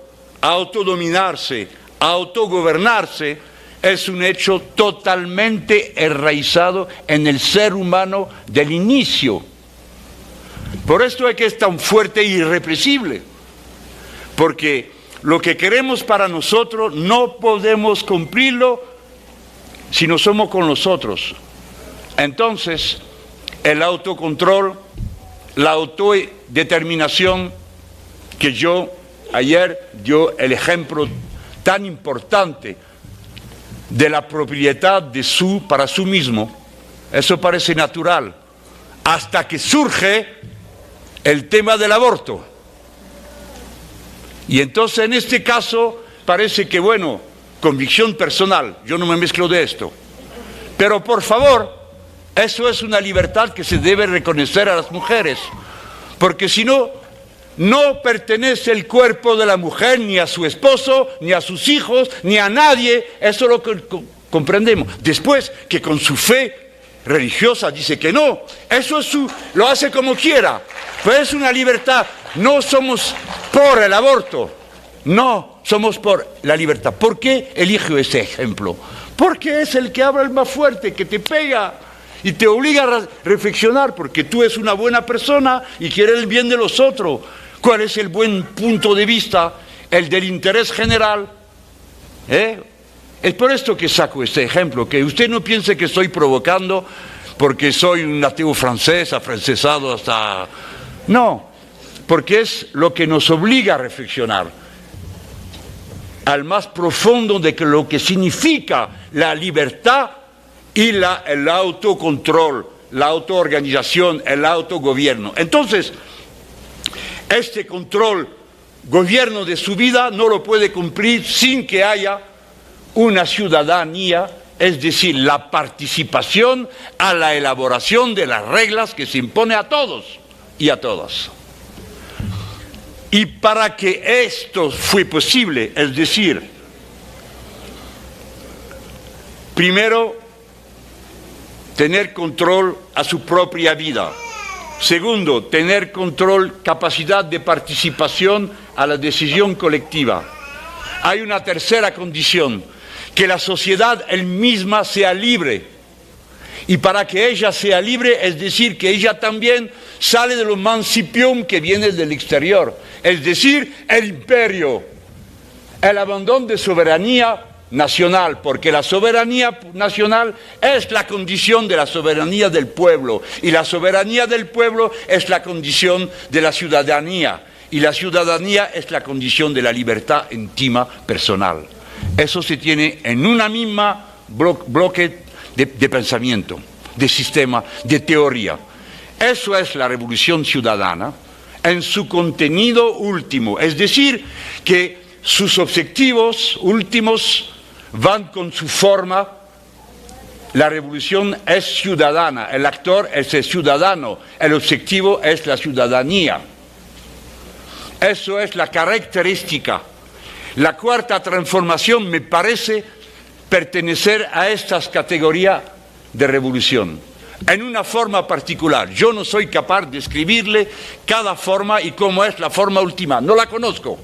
autodominarse, autogobernarse, es un hecho totalmente enraizado en el ser humano del inicio. Por esto es que es tan fuerte e irrepresible, porque lo que queremos para nosotros no podemos cumplirlo si no somos con los otros. Entonces, el autocontrol, la autodeterminación, que ayer dio el ejemplo tan importante de la propiedad para sí mismo, eso parece natural, hasta que surge el tema del aborto. Y entonces en este caso parece que, bueno, convicción personal, yo no me mezclo de esto. Pero por favor, eso es una libertad que se debe reconocer a las mujeres, porque si no, no pertenece el cuerpo de la mujer ni a su esposo, ni a sus hijos, ni a nadie. Eso lo comprendemos. Después que con su fe religiosa dice que no, eso lo hace como quiera, pues es una libertad. No somos por el aborto, no, somos por la libertad. ¿Por qué elijo ese ejemplo? Porque es el que habla el más fuerte, que te pega y te obliga a reflexionar, porque tú eres una buena persona y quieres el bien de los otros. ¿Cuál es el buen punto de vista? El del interés general. Es por esto que saco este ejemplo, que usted no piense que estoy provocando porque soy un nativo francés, afrancesado hasta... No, porque es lo que nos obliga a reflexionar al más profundo de lo que significa la libertad y el autocontrol, la autoorganización, el autogobierno. Entonces, este control, gobierno de su vida, no lo puede cumplir sin que haya una ciudadanía, es decir, la participación a la elaboración de las reglas que se impone a todos y a todas. Y para que esto fue posible, es decir, primero, tener control a su propia vida. Segundo, tener control, capacidad de participación a la decisión colectiva. Hay una tercera condición, que la sociedad en misma sea libre. Y para que ella sea libre, es decir, que ella también sale del mancipium que viene del exterior. Es decir, el imperio, el abandono de soberanía nacional, porque la soberanía nacional es la condición de la soberanía del pueblo, y la soberanía del pueblo es la condición de la ciudadanía, y la ciudadanía es la condición de la libertad íntima personal. Eso se tiene en una misma bloque de pensamiento, de sistema, de teoría. Eso es la revolución ciudadana en su contenido último, es decir, que sus objetivos últimos van con su forma. La revolución es ciudadana, el actor es el ciudadano, el objetivo es la ciudadanía. Eso es la característica. La cuarta transformación me parece pertenecer a estas categorías de revolución, en una forma particular. Yo no soy capaz de escribirle cada forma y cómo es la forma última, no la conozco.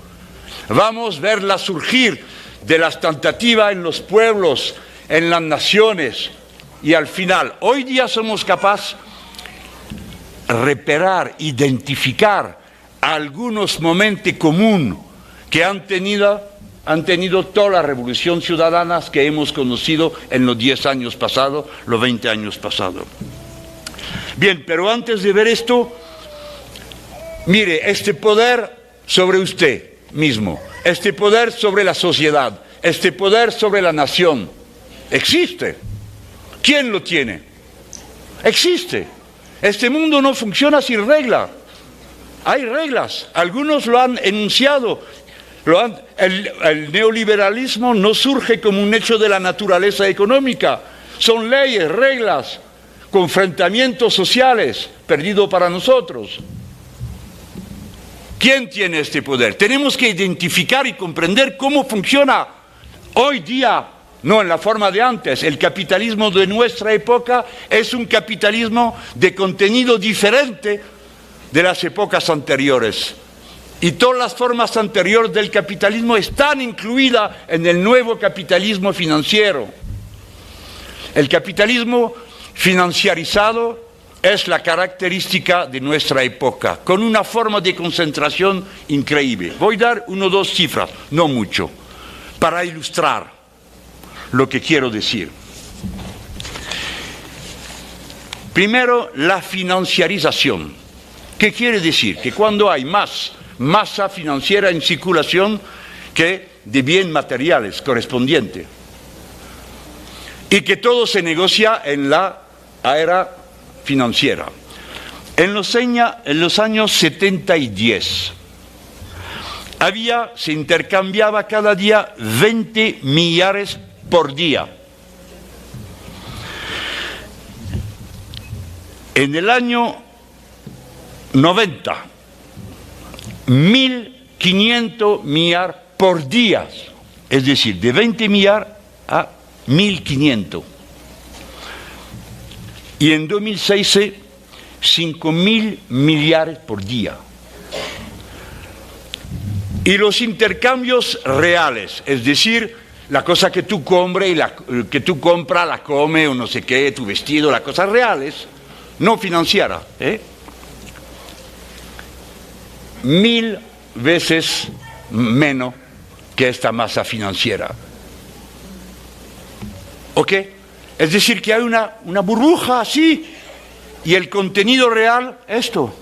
Vamos a verla surgir de las tentativas en los pueblos, en las naciones, y al final, hoy día somos capaces de reparar, identificar algunos momentos comunes que han tenido todas las revoluciones ciudadanas que hemos conocido en los 10 años pasados, los 20 años pasados. Bien, pero antes de ver esto, mire, este poder sobre usted mismo, este poder sobre la sociedad, este poder sobre la nación, existe. ¿Quién lo tiene? Existe. Este mundo no funciona sin regla. Hay reglas, algunos lo han enunciado. El neoliberalismo no surge como un hecho de la naturaleza económica, son leyes, reglas, confrontamientos sociales, perdido para nosotros. ¿Quién tiene este poder? Tenemos que identificar y comprender cómo funciona hoy día, no en la forma de antes. El capitalismo de nuestra época es un capitalismo de contenido diferente de las épocas anteriores. Y todas las formas anteriores del capitalismo están incluidas en el nuevo capitalismo financiero. El capitalismo financiarizado es la característica de nuestra época, con una forma de concentración increíble. Voy a dar 1 o 2 cifras, no mucho, para ilustrar lo que quiero decir. Primero, la financiarización. ¿Qué quiere decir? Que cuando hay más masa financiera en circulación que de bienes materiales correspondientes, y que todo se negocia en la era financiera. En los años 70 y 10 se intercambiaba cada día 20 millares por día. En el año 90, 1.500 millares por día, es decir, de 20 millares a 1.500. Y en 2006, 5.000 millares por día. Y los intercambios reales, es decir, la cosa que tú compras y que tú compras, la comes o no sé qué, tu vestido, las cosas reales, no financieras, 1000 veces menos que esta masa financiera. ¿Ok? Es decir, que hay una burbuja así, y el contenido real, esto.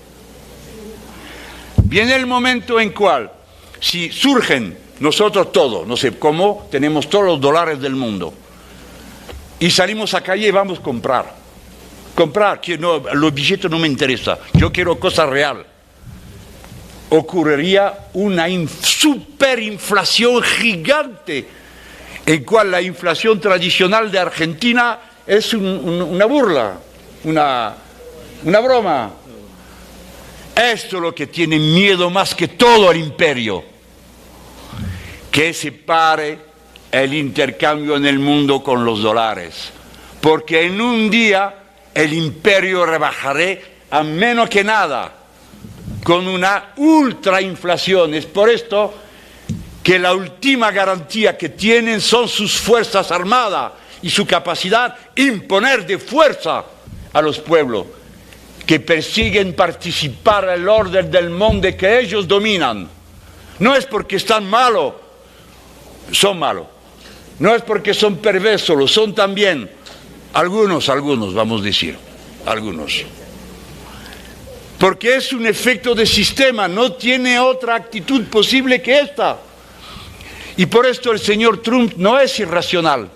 Viene el momento en cual, si surgen nosotros todos, no sé cómo, tenemos todos los dólares del mundo, y salimos a calle y vamos a comprar, que no, los billetes no me interesan, yo quiero cosa real. Ocurriría una superinflación gigante, en cual la inflación tradicional de Argentina es una burla, una broma. Esto es lo que tiene miedo más que todo el imperio, que se pare el intercambio en el mundo con los dólares, porque en un día el imperio rebajará a menos que nada, con una ultrainflación. Es por esto que la última garantía que tienen son sus fuerzas armadas y su capacidad de imponer de fuerza a los pueblos que persiguen participar en el orden del mundo que ellos dominan. No es porque están malos, son malos, No es porque son perversos, lo son también. Algunos, vamos a decir, algunos. Porque es un efecto de sistema, no tiene otra actitud posible que esta. Y por esto el señor Trump no es irracional.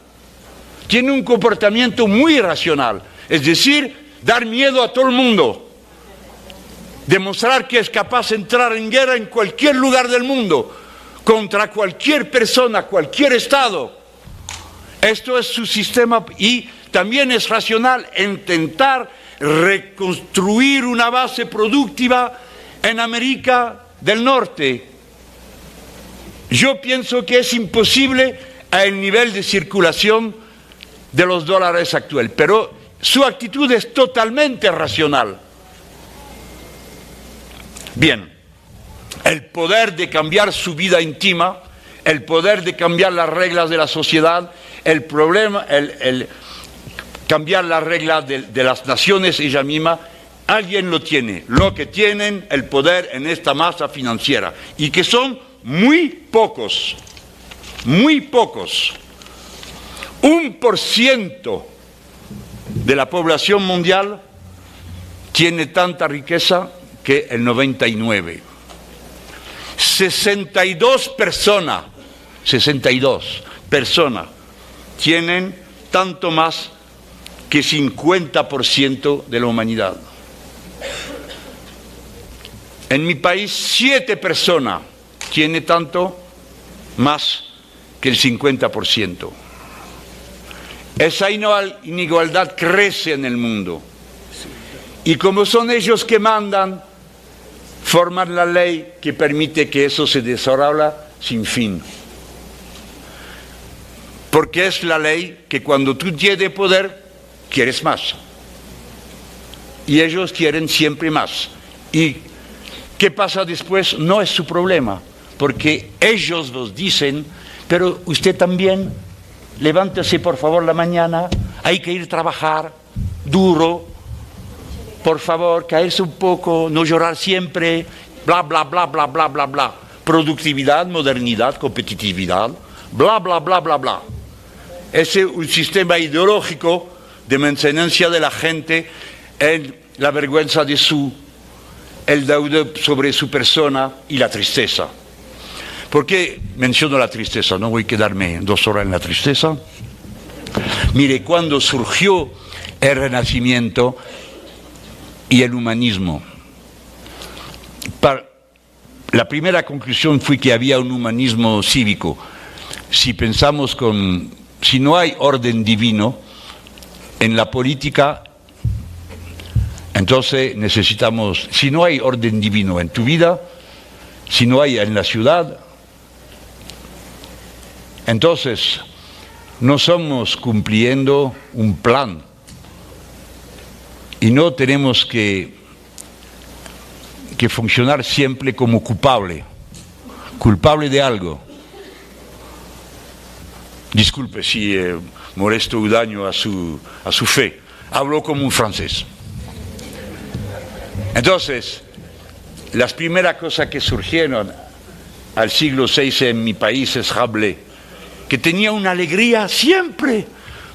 Tiene un comportamiento muy irracional. Es decir, dar miedo a todo el mundo. Demostrar que es capaz de entrar en guerra en cualquier lugar del mundo, contra cualquier persona, cualquier Estado. Esto es su sistema y también es racional intentar reconstruir una base productiva en América del Norte. Yo pienso que es imposible al nivel de circulación de los dólares actual, pero su actitud es totalmente racional. Bien, el poder de cambiar su vida íntima, el poder de cambiar las reglas de la sociedad, el problema, cambiar las reglas de las naciones ella misma, alguien lo tiene. Lo que tienen el poder en esta masa financiera, y que son muy pocos, muy pocos. 1% de la población mundial tiene tanta riqueza que el 99%. 62 personas tienen tanto más que 50% de la humanidad. En mi país, 7 personas tienen tanto más que el 50%. Esa inigualdad crece en el mundo. Y como son ellos que mandan, forman la ley que permite que eso se desarrolle sin fin. Porque es la ley que cuando tú tienes poder, quieres más. Y ellos quieren siempre más. ¿Y qué pasa después? No es su problema, porque ellos nos dicen, pero usted también, levántese por favor la mañana, hay que ir a trabajar duro, por favor, caerse un poco, no llorar siempre, bla, bla, bla, bla, bla, bla, bla. Productividad, modernidad, competitividad, bla, bla, bla, bla, bla. Es un sistema ideológico de maintenancia de la gente en la vergüenza de el deuda sobre su persona y la tristeza. ¿Por qué menciono la tristeza? No voy a quedarme 2 horas en la tristeza. Mire, cuando surgió el Renacimiento y el humanismo, la primera conclusión fue que había un humanismo cívico. Si pensamos si no hay orden divino en la política, entonces necesitamos, si no hay orden divino en tu vida, si no hay en la ciudad, entonces no estamos cumpliendo un plan y no tenemos que funcionar siempre como culpable de algo. Disculpe si molesto un daño a su fe. Hablo como un francés. Entonces, las primeras cosas que surgieron al siglo VI en mi país es Rabelais, que tenía una alegría siempre,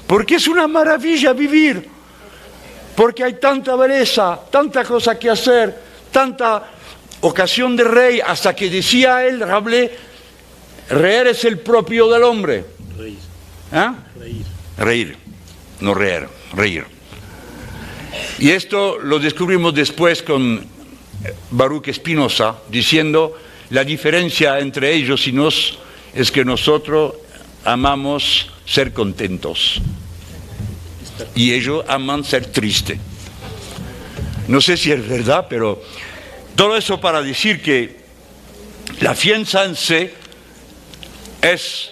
porque es una maravilla vivir, porque hay tanta belleza, tanta cosa que hacer, tanta ocasión de rey, hasta que decía él, Rabelais, reír es el propio del hombre. Reír. ¿Ah? Reír, no reír, reír. Y esto lo descubrimos después con Baruch Spinoza, diciendo la diferencia entre ellos y nos es que nosotros amamos ser contentos y ellos aman ser tristes. No sé si es verdad, pero todo eso para decir que la fianza en sí es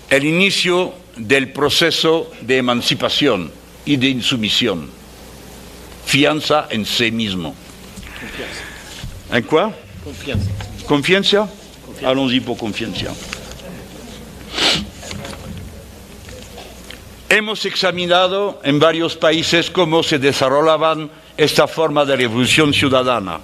el inicio del proceso de emancipación y de insumisión. Fianza en sí mismo. Confianza. ¿En quoi? Confianza. ¿Confianza? Allons-y por confianza. Hemos examinado en varios países cómo se desarrollaban esta forma de revolución ciudadana.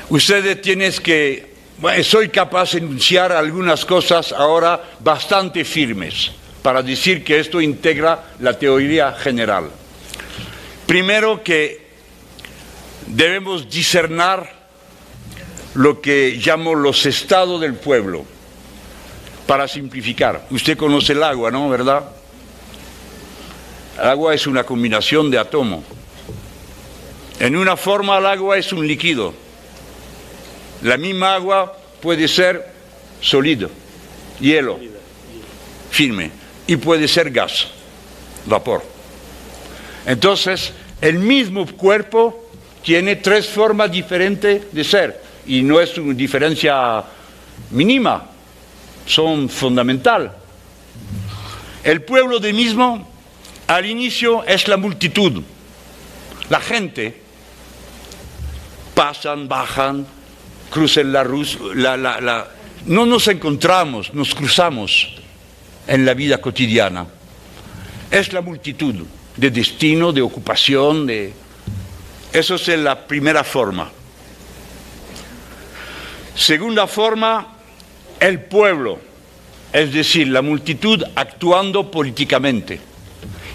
Ustedes tienen que... Bueno, soy capaz de enunciar algunas cosas ahora bastante firmes. para decir que esto integra la teoría general. Primero, que debemos discernir lo que llamo los estados del pueblo. Para simplificar, usted conoce el agua, ¿no? ¿Verdad? El agua es una combinación de átomos. En una forma el agua es un líquido. La misma agua puede ser sólido, hielo, firme, y puede ser gas, vapor. Entonces, el mismo cuerpo tiene tres formas diferentes de ser, y no es una diferencia mínima, son fundamental. El pueblo de mismo, al inicio, es la multitud. La gente, pasan, bajan, cruzan no nos encontramos, nos cruzamos en la vida cotidiana. Es la multitud de destino, de ocupación, eso es la primera forma. Segunda forma, el pueblo, es decir, la multitud actuando políticamente.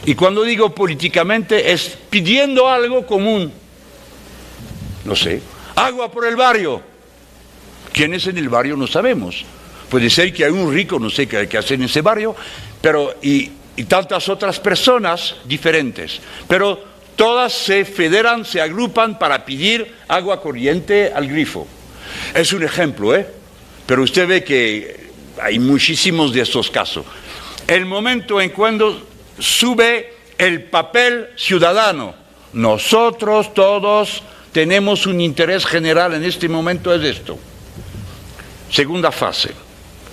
Y cuando digo políticamente es pidiendo algo común. No sé, agua por el barrio. ¿Quién es en el barrio? No sabemos. Puede ser que hay un rico, no sé qué hacer en ese barrio, pero y tantas otras personas diferentes. Pero todas se federan, se agrupan para pedir agua corriente al grifo. Es un ejemplo, pero usted ve que hay muchísimos de estos casos. El momento en cuando sube el papel ciudadano, nosotros todos tenemos un interés general en este momento, es esto. Segunda fase.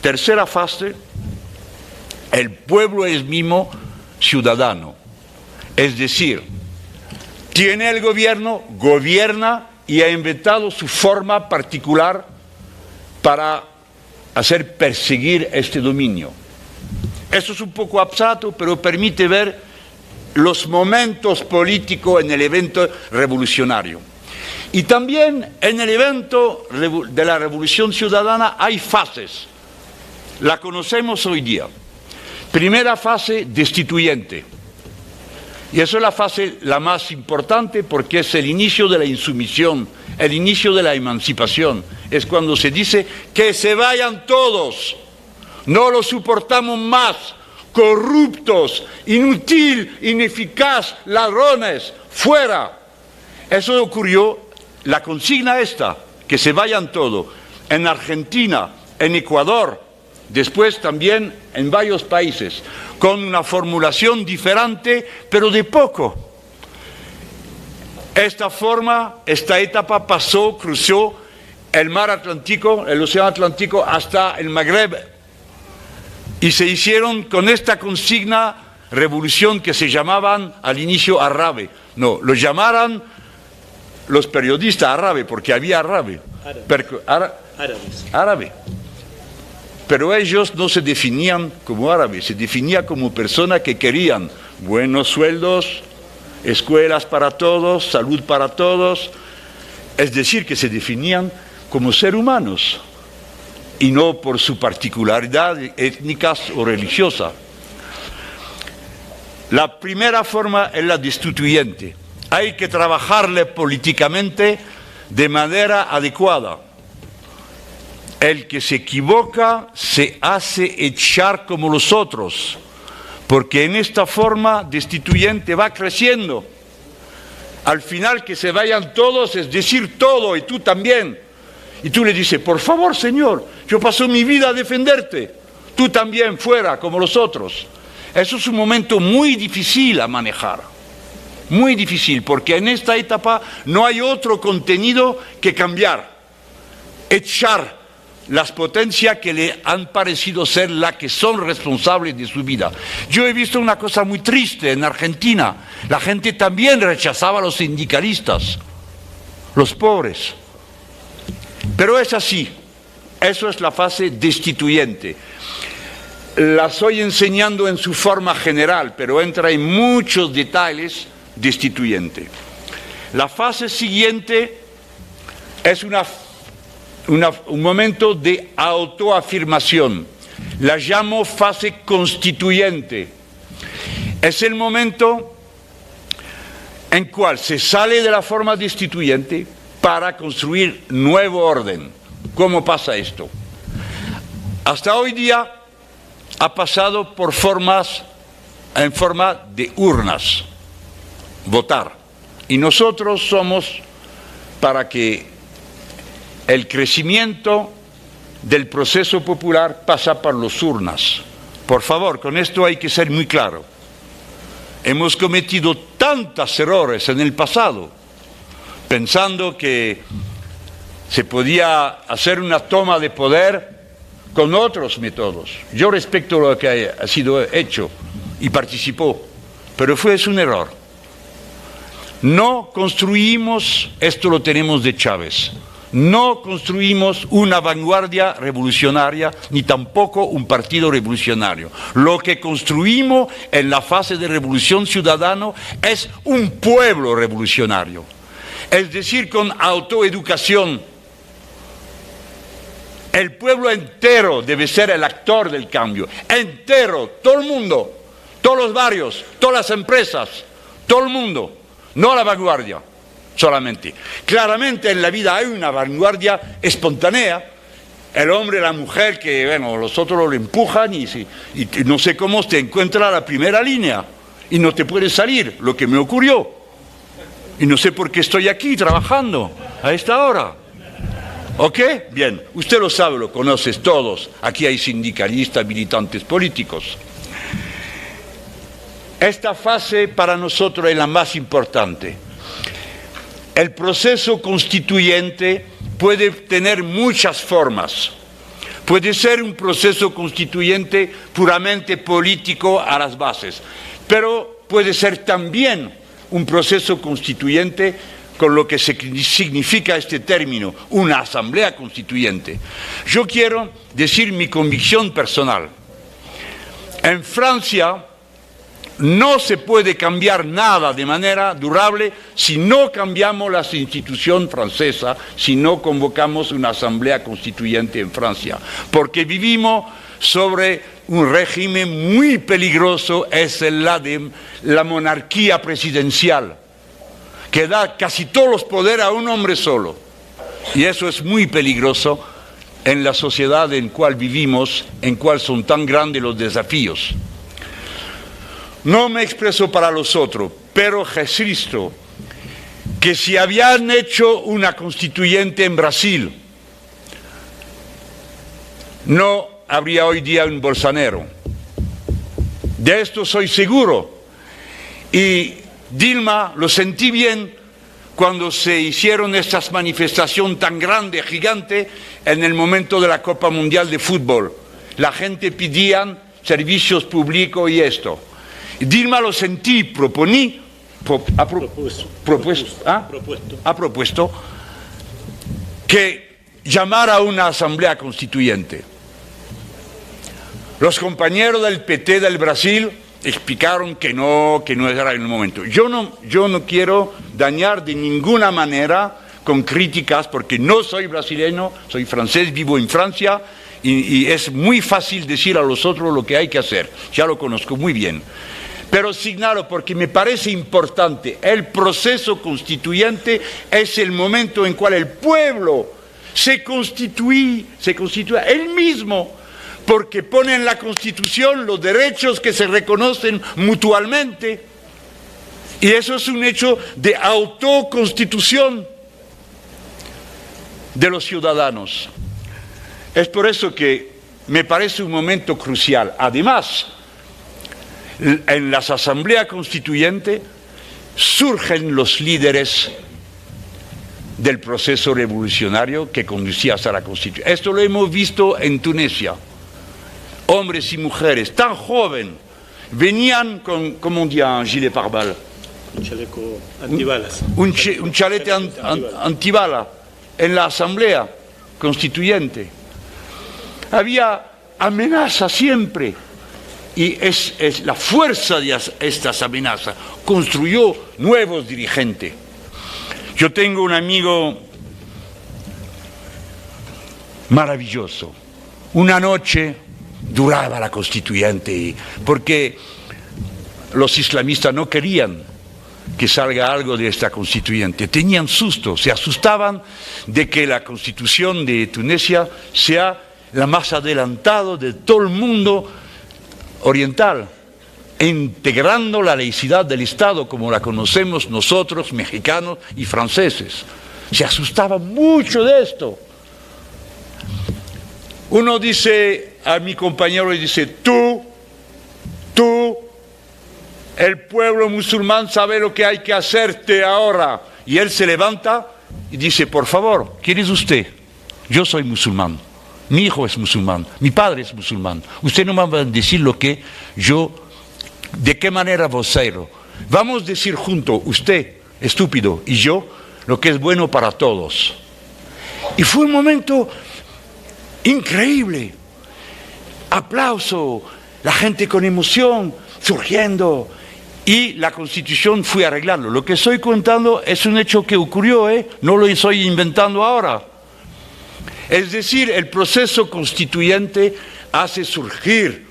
Tercera fase, el pueblo es mismo ciudadano. Es decir, tiene el gobierno, gobierna y ha inventado su forma particular para hacer perseguir este dominio. Esto es un poco abstracto, pero permite ver los momentos políticos en el evento revolucionario. Y también en el evento de la Revolución Ciudadana hay fases. La conocemos hoy día. Primera fase, destituyente. Y esa es la fase la más importante porque es el inicio de la insumisión, el inicio de la emancipación. Es cuando se dice que se vayan todos, no lo soportamos más, corruptos, inútil, ineficaz, ladrones, fuera. Eso ocurrió, la consigna esta, que se vayan todos, en Argentina, en Ecuador, después también en varios países, con una formulación diferente, pero de poco. Esta etapa pasó, cruzó el mar Atlántico, el océano Atlántico, hasta el Magreb, y se hicieron con esta consigna revolución que se llamaban al inicio árabe. No, lo llamaran los periodistas árabe, porque había árabe. Árabe. Pero ellos no se definían como árabes, se definían como personas que querían buenos sueldos, escuelas para todos, salud para todos, es decir, que se definían como seres humanos y no por su particularidad étnica o religiosa. La primera forma es la destituyente. Hay que trabajarle políticamente de manera adecuada. El que se equivoca se hace echar como los otros, porque en esta forma destituyente va creciendo. Al final que se vayan todos es decir todo, y tú también. Y tú le dices, por favor, Señor, yo paso mi vida a defenderte. Tú también fuera como los otros. Eso es un momento muy difícil a manejar. Muy difícil, porque en esta etapa no hay otro contenido que cambiar. Echar las potencias que le han parecido ser las que son responsables de su vida. Yo he visto una cosa muy triste en Argentina. La gente también rechazaba a los sindicalistas, los pobres. Pero es así. Eso es la fase destituyente. La estoy enseñando en su forma general, pero entra en muchos detalles destituyente. La fase siguiente es un momento de autoafirmación. La llamo fase constituyente. Es el momento en cual se sale de la forma destituyente para construir nuevo orden. ¿Cómo pasa esto? Hasta hoy día ha pasado por en forma de urnas, votar. Y nosotros somos para que el crecimiento del proceso popular pasa por las urnas. Por favor, con esto hay que ser muy claro. Hemos cometido tantos errores en el pasado, pensando que se podía hacer una toma de poder con otros métodos. Yo respeto lo que ha sido hecho y participó, pero fue un error. No construimos, esto lo tenemos de Chávez, no construimos una vanguardia revolucionaria ni tampoco un partido revolucionario. Lo que construimos en la fase de revolución ciudadana es un pueblo revolucionario, es decir, con autoeducación. El pueblo entero debe ser el actor del cambio, entero, todo el mundo, todos los barrios, todas las empresas, todo el mundo, no la vanguardia solamente. Claramente en la vida hay una vanguardia espontánea, el hombre, la mujer, que bueno, los otros lo empujan y no sé cómo te encuentra a la primera línea y no te puedes salir, lo que me ocurrió. Y no sé por qué estoy aquí trabajando a esta hora. ¿Ok? Bien, usted lo sabe, lo conoces todos. Aquí hay sindicalistas, militantes políticos. Esta fase para nosotros es la más importante. El proceso constituyente puede tener muchas formas. Puede ser un proceso constituyente puramente político a las bases, pero puede ser también un proceso constituyente con lo que significa este término, una asamblea constituyente. Yo quiero decir mi convicción personal. En Francia no se puede cambiar nada de manera durable si no cambiamos las instituciones francesas, si no convocamos una asamblea constituyente en Francia, porque vivimos sobre un régimen muy peligroso, es la de la monarquía presidencial, que da casi todos los poderes a un hombre solo. Y eso es muy peligroso en la sociedad en cual vivimos, en cual son tan grandes los desafíos. No me expreso para los otros, pero registro que si habían hecho una constituyente en Brasil, no habría hoy día un Bolsonaro. De esto soy seguro. Y Dilma, lo sentí bien cuando se hicieron estas manifestaciones tan grandes, gigantes, en el momento de la Copa Mundial de Fútbol. La gente pedía servicios públicos y esto. Dilma lo sentí, ha propuesto que llamara a una asamblea constituyente. Los compañeros del PT del Brasil explicaron que no era el momento. Yo no quiero dañar de ninguna manera con críticas, porque no soy brasileño, soy francés, vivo en Francia, y es muy fácil decir a los otros lo que hay que hacer. Ya lo conozco muy bien. Pero señalo porque me parece importante, el proceso constituyente es el momento en cual el pueblo se constituye él mismo, porque pone en la Constitución los derechos que se reconocen mutuamente, y eso es un hecho de autoconstitución de los ciudadanos. Es por eso que me parece un momento crucial. Además, en las asambleas constituyentes surgen los líderes del proceso revolucionario que conducía hasta la Constitución. Esto lo hemos visto en Tunisia. Hombres y mujeres tan jóvenes venían con, ¿cómo dice un gilet pare-balles? Un chaleco antibalas. Un chalete antibalas en la asamblea constituyente. Había amenaza siempre. Y es la fuerza de estas amenazas construyó nuevos dirigentes. Yo tengo un amigo maravilloso. Una noche duraba la constituyente, porque los islamistas no querían que salga algo de esta constituyente. Tenían susto, se asustaban de que la constitución de Tunisia sea la más adelantada de todo el mundo oriental, integrando la laicidad del Estado como la conocemos nosotros, mexicanos y franceses. Se asustaban mucho de esto. Uno dice a mi compañero, y dice, tú, el pueblo musulmán sabe lo que hay que hacerte ahora. Y él se levanta y dice, por favor, ¿quién es usted? Yo soy musulmán, mi hijo es musulmán, mi padre es musulmán. Usted no me va a decir lo que yo, de qué manera vocero. Vamos a decir juntos, usted, estúpido, y yo, lo que es bueno para todos. Y fue un momento increíble. Aplauso, la gente con emoción, surgiendo. Y la Constitución fue a arreglarlo. Lo que estoy contando es un hecho que ocurrió, no lo estoy inventando ahora. Es decir, el proceso constituyente hace surgir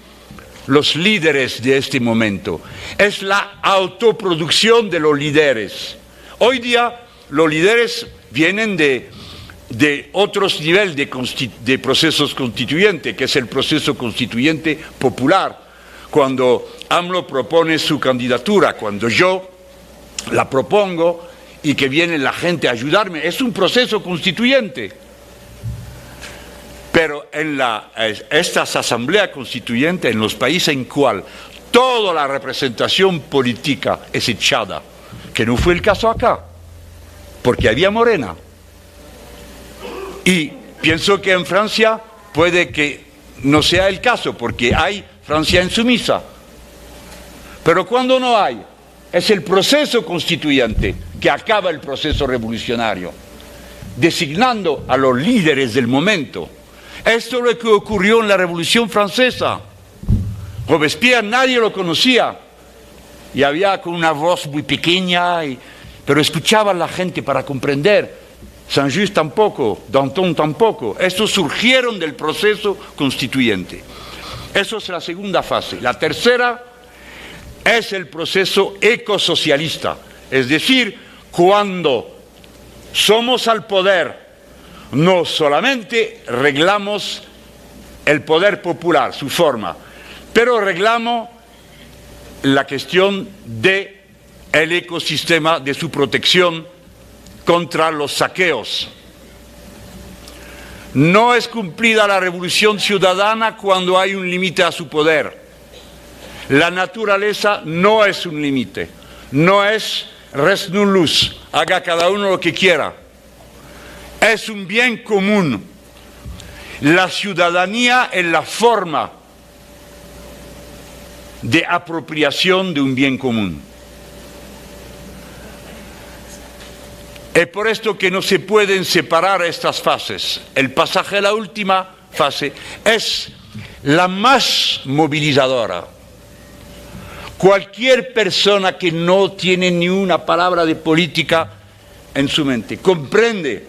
los líderes de este momento. Es la autoproducción de los líderes. Hoy día los líderes vienen de otros niveles de procesos constituyentes, que es el proceso constituyente popular. Cuando AMLO propone su candidatura, cuando yo la propongo y que viene la gente a ayudarme, es un proceso constituyente. Pero en estas asambleas constituyentes, en los países en cual toda la representación política es echada, que no fue el caso acá, porque había Morena. Y pienso que en Francia puede que no sea el caso, porque hay Francia insumisa. Pero cuando no hay, es el proceso constituyente que acaba el proceso revolucionario, designando a los líderes del momento. Esto es lo que ocurrió en la Revolución Francesa. Robespierre nadie lo conocía, y había con una voz muy pequeña, pero escuchaba a la gente para comprender. Saint-Just tampoco, Danton tampoco. Estos surgieron del proceso constituyente. Eso es la segunda fase. La tercera es el proceso ecosocialista. Es decir, cuando somos al poder, no solamente reglamos el poder popular, su forma, pero reglamos la cuestión del ecosistema, de su protección contra los saqueos. No es cumplida la revolución ciudadana cuando hay un límite a su poder. La naturaleza no es un límite, no es res nullus, haga cada uno lo que quiera. Es un bien común. La ciudadanía es la forma de apropiación de un bien común. Es por esto que no se pueden separar estas fases. El pasaje a la última fase es la más movilizadora. Cualquier persona que no tiene ni una palabra de política en su mente comprende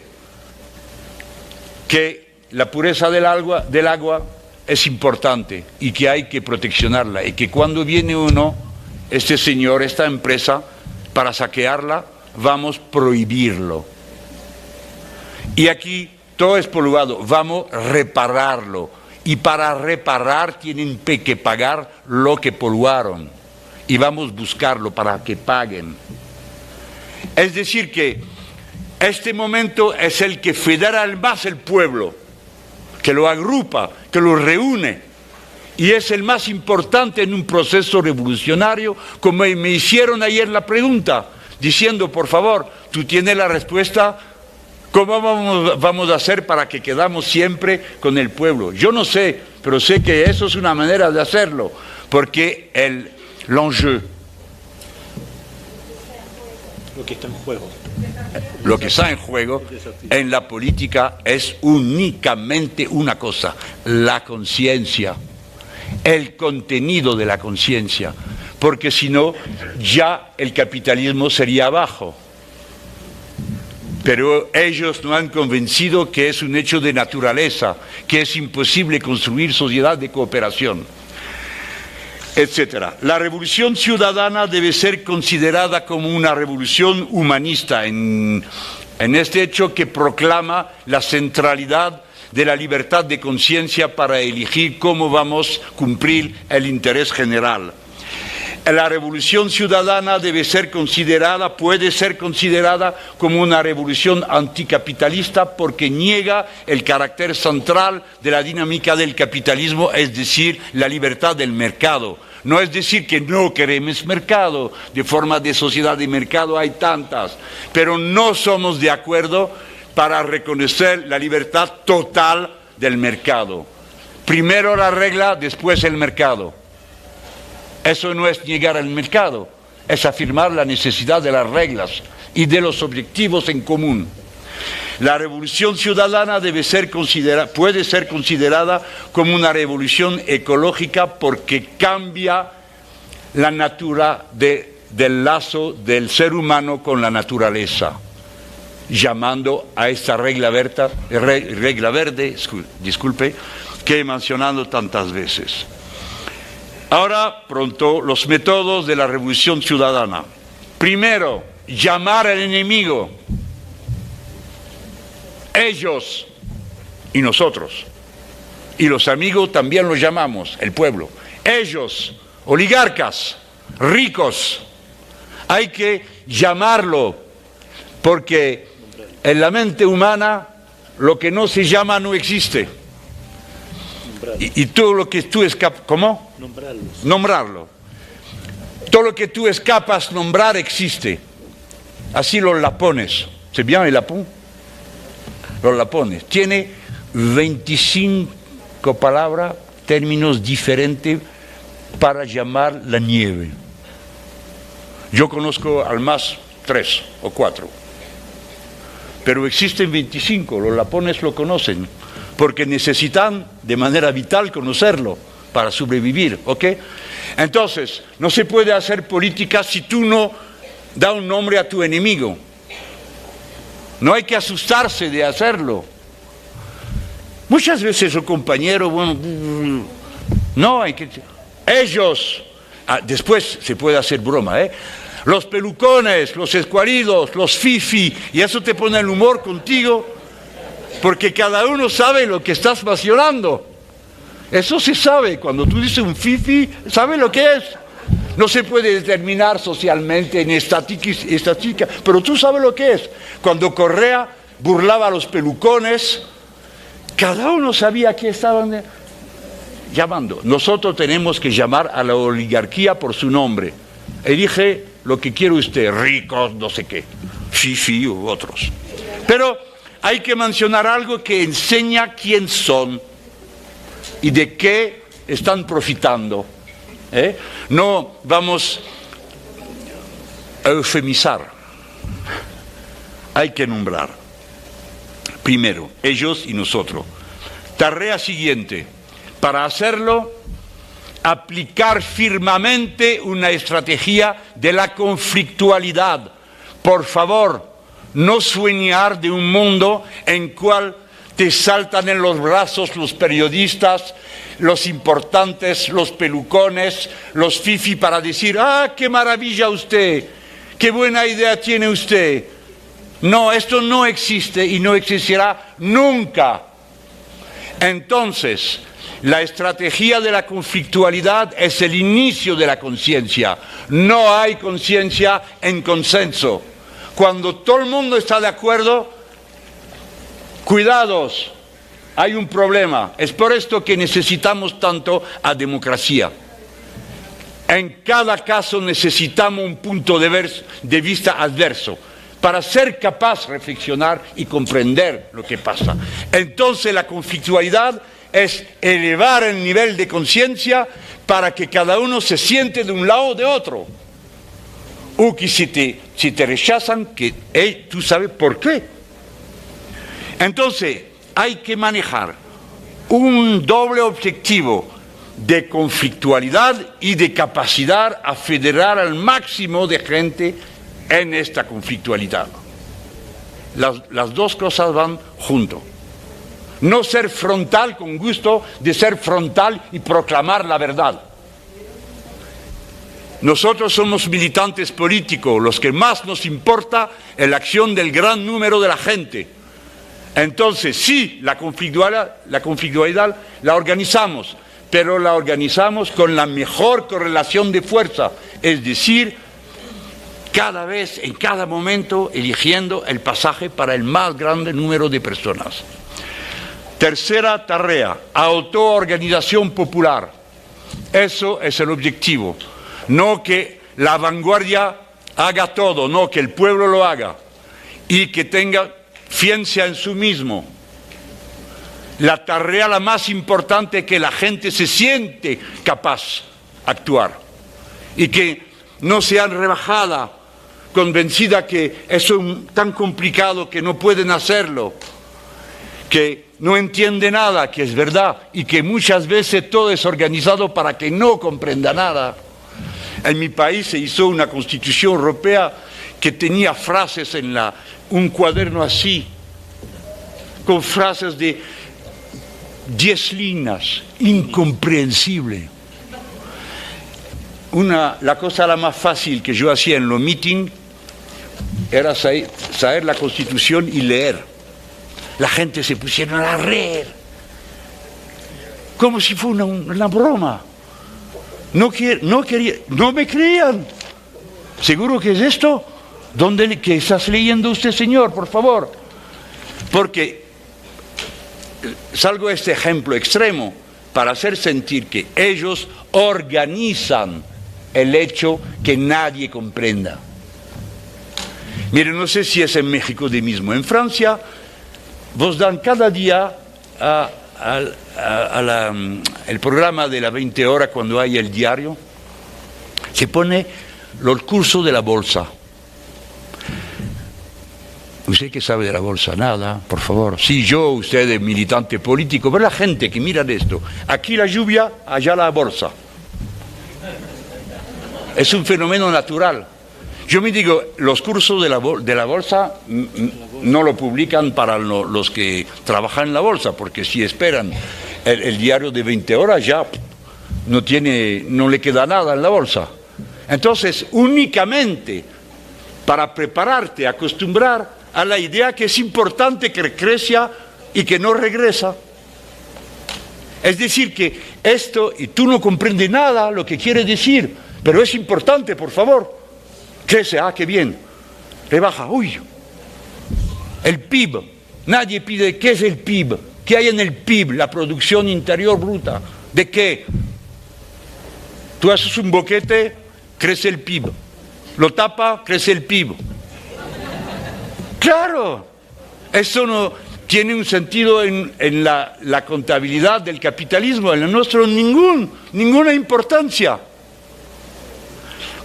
que la pureza del agua es importante y que hay que proteccionarla, y que cuando viene uno, este señor, esta empresa, para saquearla, vamos a prohibirlo. Y aquí todo es poluado, vamos a repararlo. Y para reparar tienen que pagar lo que poluaron. Y vamos a buscarlo para que paguen. Es decir que este momento es el que federa más el pueblo, que lo agrupa, que lo reúne. Y es el más importante en un proceso revolucionario, como me hicieron ayer la pregunta, diciendo, por favor, tú tienes la respuesta, ¿cómo vamos a hacer para que quedamos siempre con el pueblo? Yo no sé, pero sé que eso es una manera de hacerlo, porque l'enjeu, lo que está en juego. Lo que está en juego en la política es únicamente una cosa, la conciencia, el contenido de la conciencia, porque si no, ya el capitalismo sería abajo. pero ellos no han convencido que es un hecho de naturaleza, que es imposible construir sociedad de cooperación, etcétera. La revolución ciudadana debe ser considerada como una revolución humanista en este hecho que proclama la centralidad de la libertad de conciencia para elegir cómo vamos a cumplir el interés general. La revolución ciudadana puede ser considerada como una revolución anticapitalista porque niega el carácter central de la dinámica del capitalismo, es decir, la libertad del mercado. No es decir que no queremos mercado, de forma de sociedad de mercado hay tantas, pero no somos de acuerdo para reconocer la libertad total del mercado. Primero la regla, después el mercado. Eso no es negar el mercado, es afirmar la necesidad de las reglas y de los objetivos en común. La revolución ciudadana puede ser considerada como una revolución ecológica porque cambia la natura del lazo del ser humano con la naturaleza, llamando a esta regla verde, que he mencionado tantas veces. Ahora, pronto, los métodos de la revolución ciudadana. Primero, llamar al enemigo. Ellos y nosotros. Y los amigos también los llamamos, el pueblo. Ellos, oligarcas, ricos. Hay que llamarlo, porque en la mente humana lo que no se llama no existe. Y todo lo que tú escapas... ¿Cómo? Nombrarlo. Todo lo que tú escapas nombrar existe. Así los lapones. ¿C'est bien el lapón? Los lapones. Tiene 25 palabras, términos diferentes para llamar la nieve. Yo conozco al más 3 o 4. Pero existen 25, los lapones lo conocen, porque necesitan de manera vital conocerlo para sobrevivir, ¿ok? Entonces, no se puede hacer política si tú no das un nombre a tu enemigo. No hay que asustarse de hacerlo. Muchas veces el compañero, bueno, no hay que... Ellos, después se puede hacer broma, los pelucones, los escuálidos, los fifi, y eso te pone el humor contigo, porque cada uno sabe lo que estás mencionando. Eso se sabe, cuando tú dices un fifi, ¿sabe lo que es? No se puede determinar socialmente en estadística, pero tú sabes lo que es. Cuando Correa burlaba a los pelucones, cada uno sabía que estaban llamando. Nosotros tenemos que llamar a la oligarquía por su nombre. Elige lo que quiere usted, ricos, no sé qué, fifi u otros. Pero hay que mencionar algo que enseña quién son y de qué están profitando. No vamos a eufemizar, hay que nombrar. Primero, ellos y nosotros. Tarea siguiente, para hacerlo, aplicar firmemente una estrategia de la conflictualidad. Por favor, no soñar de un mundo en cual te saltan en los brazos los periodistas, los importantes, los pelucones, los fifi para decir, ¡ah, qué maravilla usted! ¡Qué buena idea tiene usted! No, esto no existe y no existirá nunca. Entonces, la estrategia de la conflictualidad es el inicio de la conciencia. No hay conciencia en consenso. Cuando todo el mundo está de acuerdo, cuidados, hay un problema. Es por esto que necesitamos tanto a democracia. En cada caso necesitamos un punto de vista adverso para ser capaz de reflexionar y comprender lo que pasa. Entonces la conflictualidad es elevar el nivel de conciencia para que cada uno se siente de un lado o de otro. O que si te rechazan, que tú sabes por qué. Entonces, hay que manejar un doble objetivo de conflictualidad y de capacidad a federar al máximo de gente en esta conflictualidad. las dos cosas van juntos. No ser frontal con gusto de ser frontal y proclamar la verdad. Nosotros somos militantes políticos, los que más nos importa es la acción del gran número de la gente. Entonces, sí, la conflictualidad la organizamos, pero la organizamos con la mejor correlación de fuerza, es decir, cada vez, en cada momento, eligiendo el pasaje para el más grande número de personas. Tercera tarea, autoorganización popular. Eso es el objetivo. No que la vanguardia haga todo, no que el pueblo lo haga y que tenga fianza en sí mismo. La tarea la más importante es que la gente se siente capaz de actuar y que no sea rebajada, convencida que eso es tan complicado que no pueden hacerlo, que no entiende nada, que es verdad, y que muchas veces todo es organizado para que no comprenda nada. En mi país se hizo una constitución europea que tenía frases en un cuaderno así, con frases de 10 líneas, incomprensible. La cosa la más fácil que yo hacía en los meetings era saber la constitución y leer. La gente se pusieron a reír, como si fuera una broma. No me creían. ¿Seguro que es esto? ¿Qué estás leyendo usted, señor? Por favor. Porque salgo a este ejemplo extremo para hacer sentir que ellos organizan el hecho que nadie comprenda. Miren, no sé si es en México de mismo. En Francia, vos dan cada día el programa de las 20 horas cuando hay el diario, se pone los cursos de la bolsa. ¿Usted qué sabe de la bolsa? Nada, por favor. Sí, usted es militante político, pero la gente que mira esto, aquí la lluvia, allá la bolsa. Es un fenómeno natural. Yo me digo, los cursos de la bolsa no lo publican para los que trabajan en la bolsa, porque si esperan el diario de 20 horas ya no le queda nada en la bolsa. Entonces, únicamente para prepararte, acostumbrar a la idea que es importante que crezca y que no regresa. Es decir, que esto, y tú no comprendes nada lo que quiere decir, pero es importante, por favor. Crece, qué bien. Rebaja, el PIB. Nadie pide, ¿qué es el PIB? ¿Qué hay en el PIB? La producción interior bruta. ¿De qué? Tú haces un boquete, crece el PIB. Lo tapa, crece el PIB. Claro, eso no tiene un sentido en la contabilidad del capitalismo. En el nuestro ninguna importancia.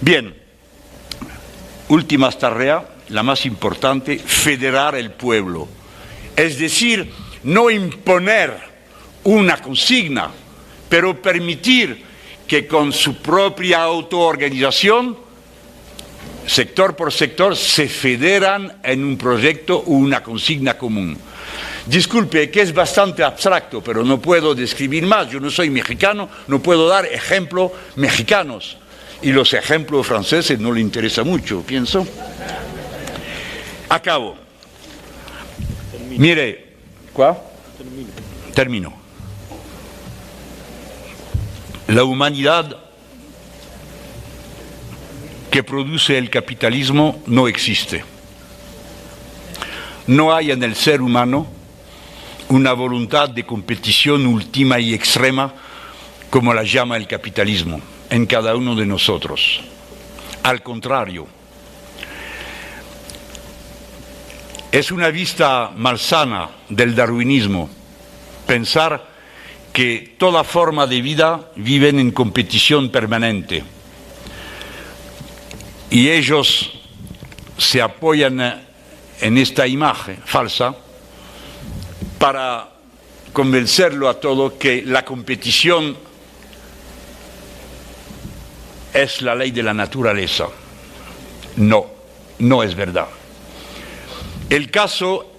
Bien. Última tarea, la más importante, federar el pueblo. Es decir, no imponer una consigna, pero permitir que con su propia autoorganización, sector por sector, se federan en un proyecto o una consigna común. Disculpe, que es bastante abstracto, pero no puedo describir más. Yo no soy mexicano, no puedo dar ejemplos mexicanos. Y los ejemplos franceses no le interesa mucho, pienso. Acabo. Mire, ¿cuál? Termino. La humanidad que produce el capitalismo no existe. No hay en el ser humano una voluntad de competición última y extrema como la llama el capitalismo en cada uno de nosotros. Al contrario, es una vista malsana del darwinismo pensar que toda forma de vida viven en competición permanente y ellos se apoyan en esta imagen falsa para convencerlo a todo que la competición es la ley de la naturaleza. No es verdad. el caso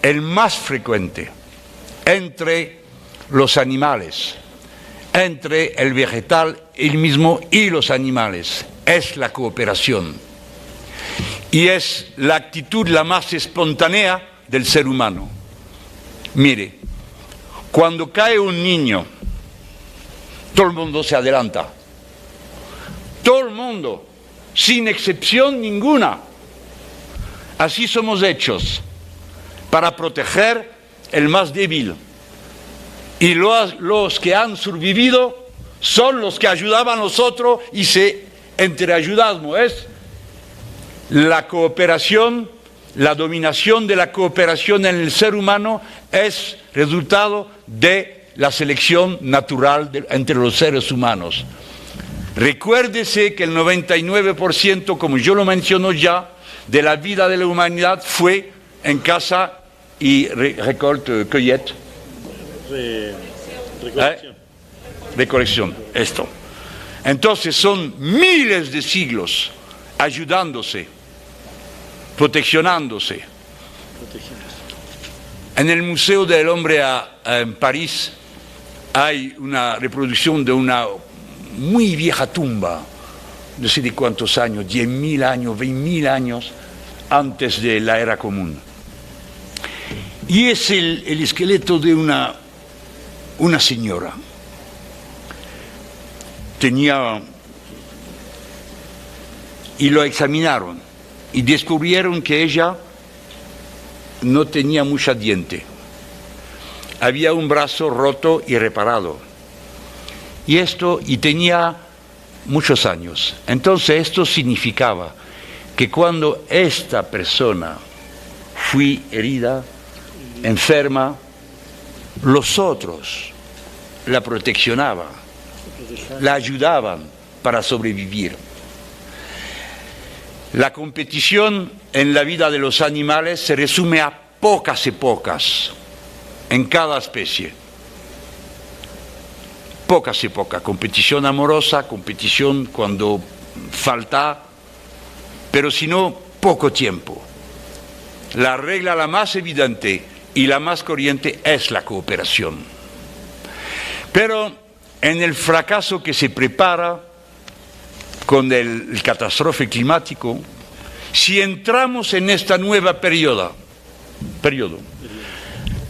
el más frecuente entre los animales, entre el vegetal el mismo y los animales, es la cooperación. Y es la actitud la más espontánea del ser humano. Mire, cuando cae un niño, todo el mundo se adelanta. Todo el mundo, sin excepción ninguna. Así somos hechos, para proteger el más débil. Y los que han sobrevivido son los que ayudaban a los otros y se entreayudamos. Es la cooperación, la dominación de la cooperación en el ser humano es resultado de la selección natural entre los seres humanos. Recuérdese que el 99%, como yo lo menciono ya, de la vida de la humanidad fue en caza y cueillette. Recolección, esto. Entonces son miles de siglos ayudándose, proteccionándose. En el Museo del Hombre en París hay una reproducción de una muy vieja tumba, no sé de cuántos años, 10.000 años, 20.000 años antes de la era común. Y es el esqueleto de una señora. Y lo examinaron y descubrieron que ella no tenía mucha diente. Había un brazo roto y reparado. Y tenía muchos años. Entonces esto significaba que cuando esta persona fue herida, enferma, los otros la proteccionaban, la ayudaban para sobrevivir. La competición en la vida de los animales se resume a pocas épocas en cada especie. Pocas épocas, competición amorosa, competición cuando falta, pero si no, poco tiempo. La regla la más evidente y la más corriente es la cooperación. Pero en el fracaso que se prepara con el catástrofe climático, si entramos en esta nueva periodo,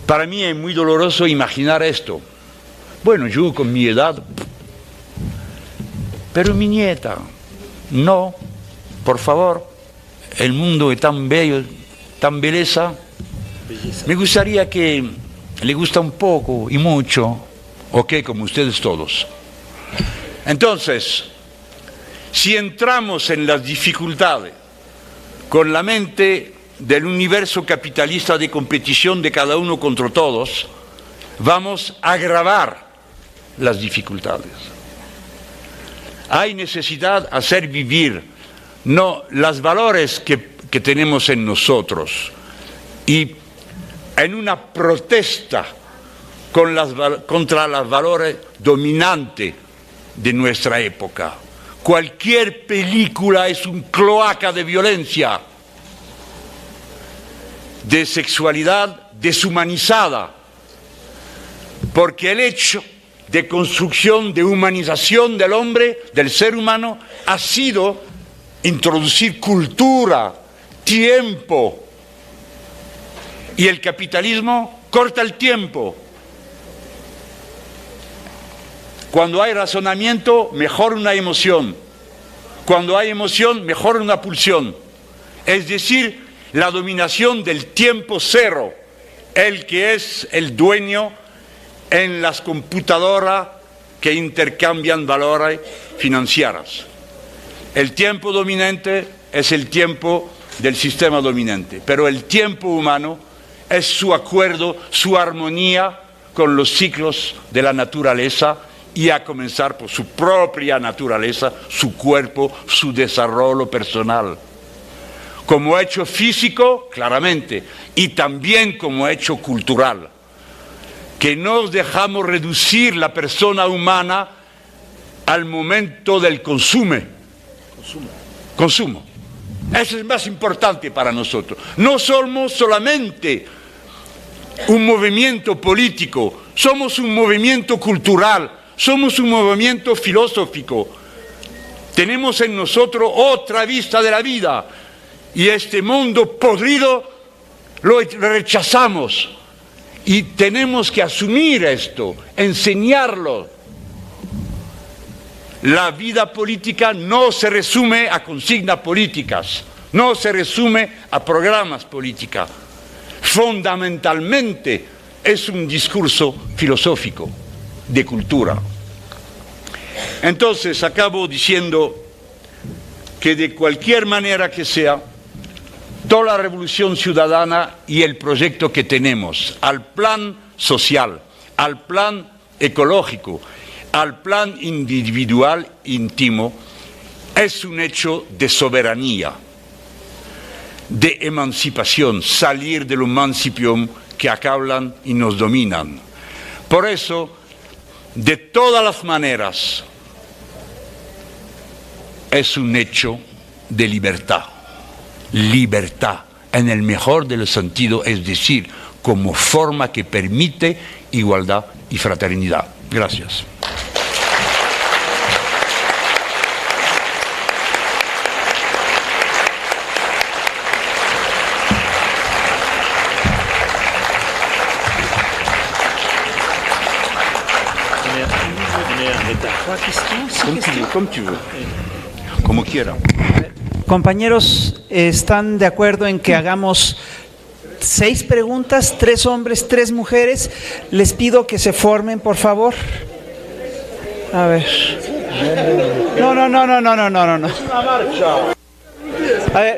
para mí es muy doloroso imaginar esto. Bueno, yo con mi edad, pero mi nieta, no, por favor, el mundo es tan bello, tan belleza. Me gustaría que le gusta un poco y mucho, ok, como ustedes todos. Entonces, si entramos en las dificultades con la mente del universo capitalista de competición de cada uno contra todos, vamos a agravar las dificultades. Hay necesidad de hacer vivir no los valores que tenemos en nosotros y en una protesta contra los valores dominantes de nuestra época. Cualquier película es un cloaca de violencia, de sexualidad deshumanizada, porque el hecho de construcción, de humanización del hombre, del ser humano, ha sido introducir cultura, tiempo, y el capitalismo corta el tiempo. Cuando hay razonamiento, mejor una emoción. Cuando hay emoción, mejor una pulsión. Es decir, la dominación del tiempo cero, el que es el dueño en las computadoras que intercambian valores financieros. El tiempo dominante es el tiempo del sistema dominante, pero el tiempo humano es su acuerdo, su armonía con los ciclos de la naturaleza, y a comenzar por su propia naturaleza, su cuerpo, su desarrollo personal. Como hecho físico, claramente, y también como hecho cultural. Que no dejamos reducir la persona humana al momento del consumo. Eso es más importante para nosotros. No somos solamente un movimiento político, somos un movimiento cultural, somos un movimiento filosófico. Tenemos en nosotros otra vista de la vida y este mundo podrido lo rechazamos y tenemos que asumir esto, enseñarlo. La vida política no se resume a consignas políticas, no se resume a programas políticos. Fundamentalmente es un discurso filosófico de cultura. Entonces acabo diciendo que de cualquier manera que sea, toda la revolución ciudadana y el proyecto que tenemos al plan social, al plan ecológico, al plan individual íntimo, es un hecho de soberanía, de emancipación, salir del emancipium que acaban y nos dominan. Por eso, de todas las maneras, es un hecho de libertad. Libertad, en el mejor de los sentidos, es decir, como forma que permite igualdad y fraternidad. Gracias. Comme tu veux. Como quiera. Compañeros, ¿están de acuerdo en que hagamos 6 preguntas, 3 hombres, 3 mujeres? Les pido que se formen, por favor. A ver. No. A ver,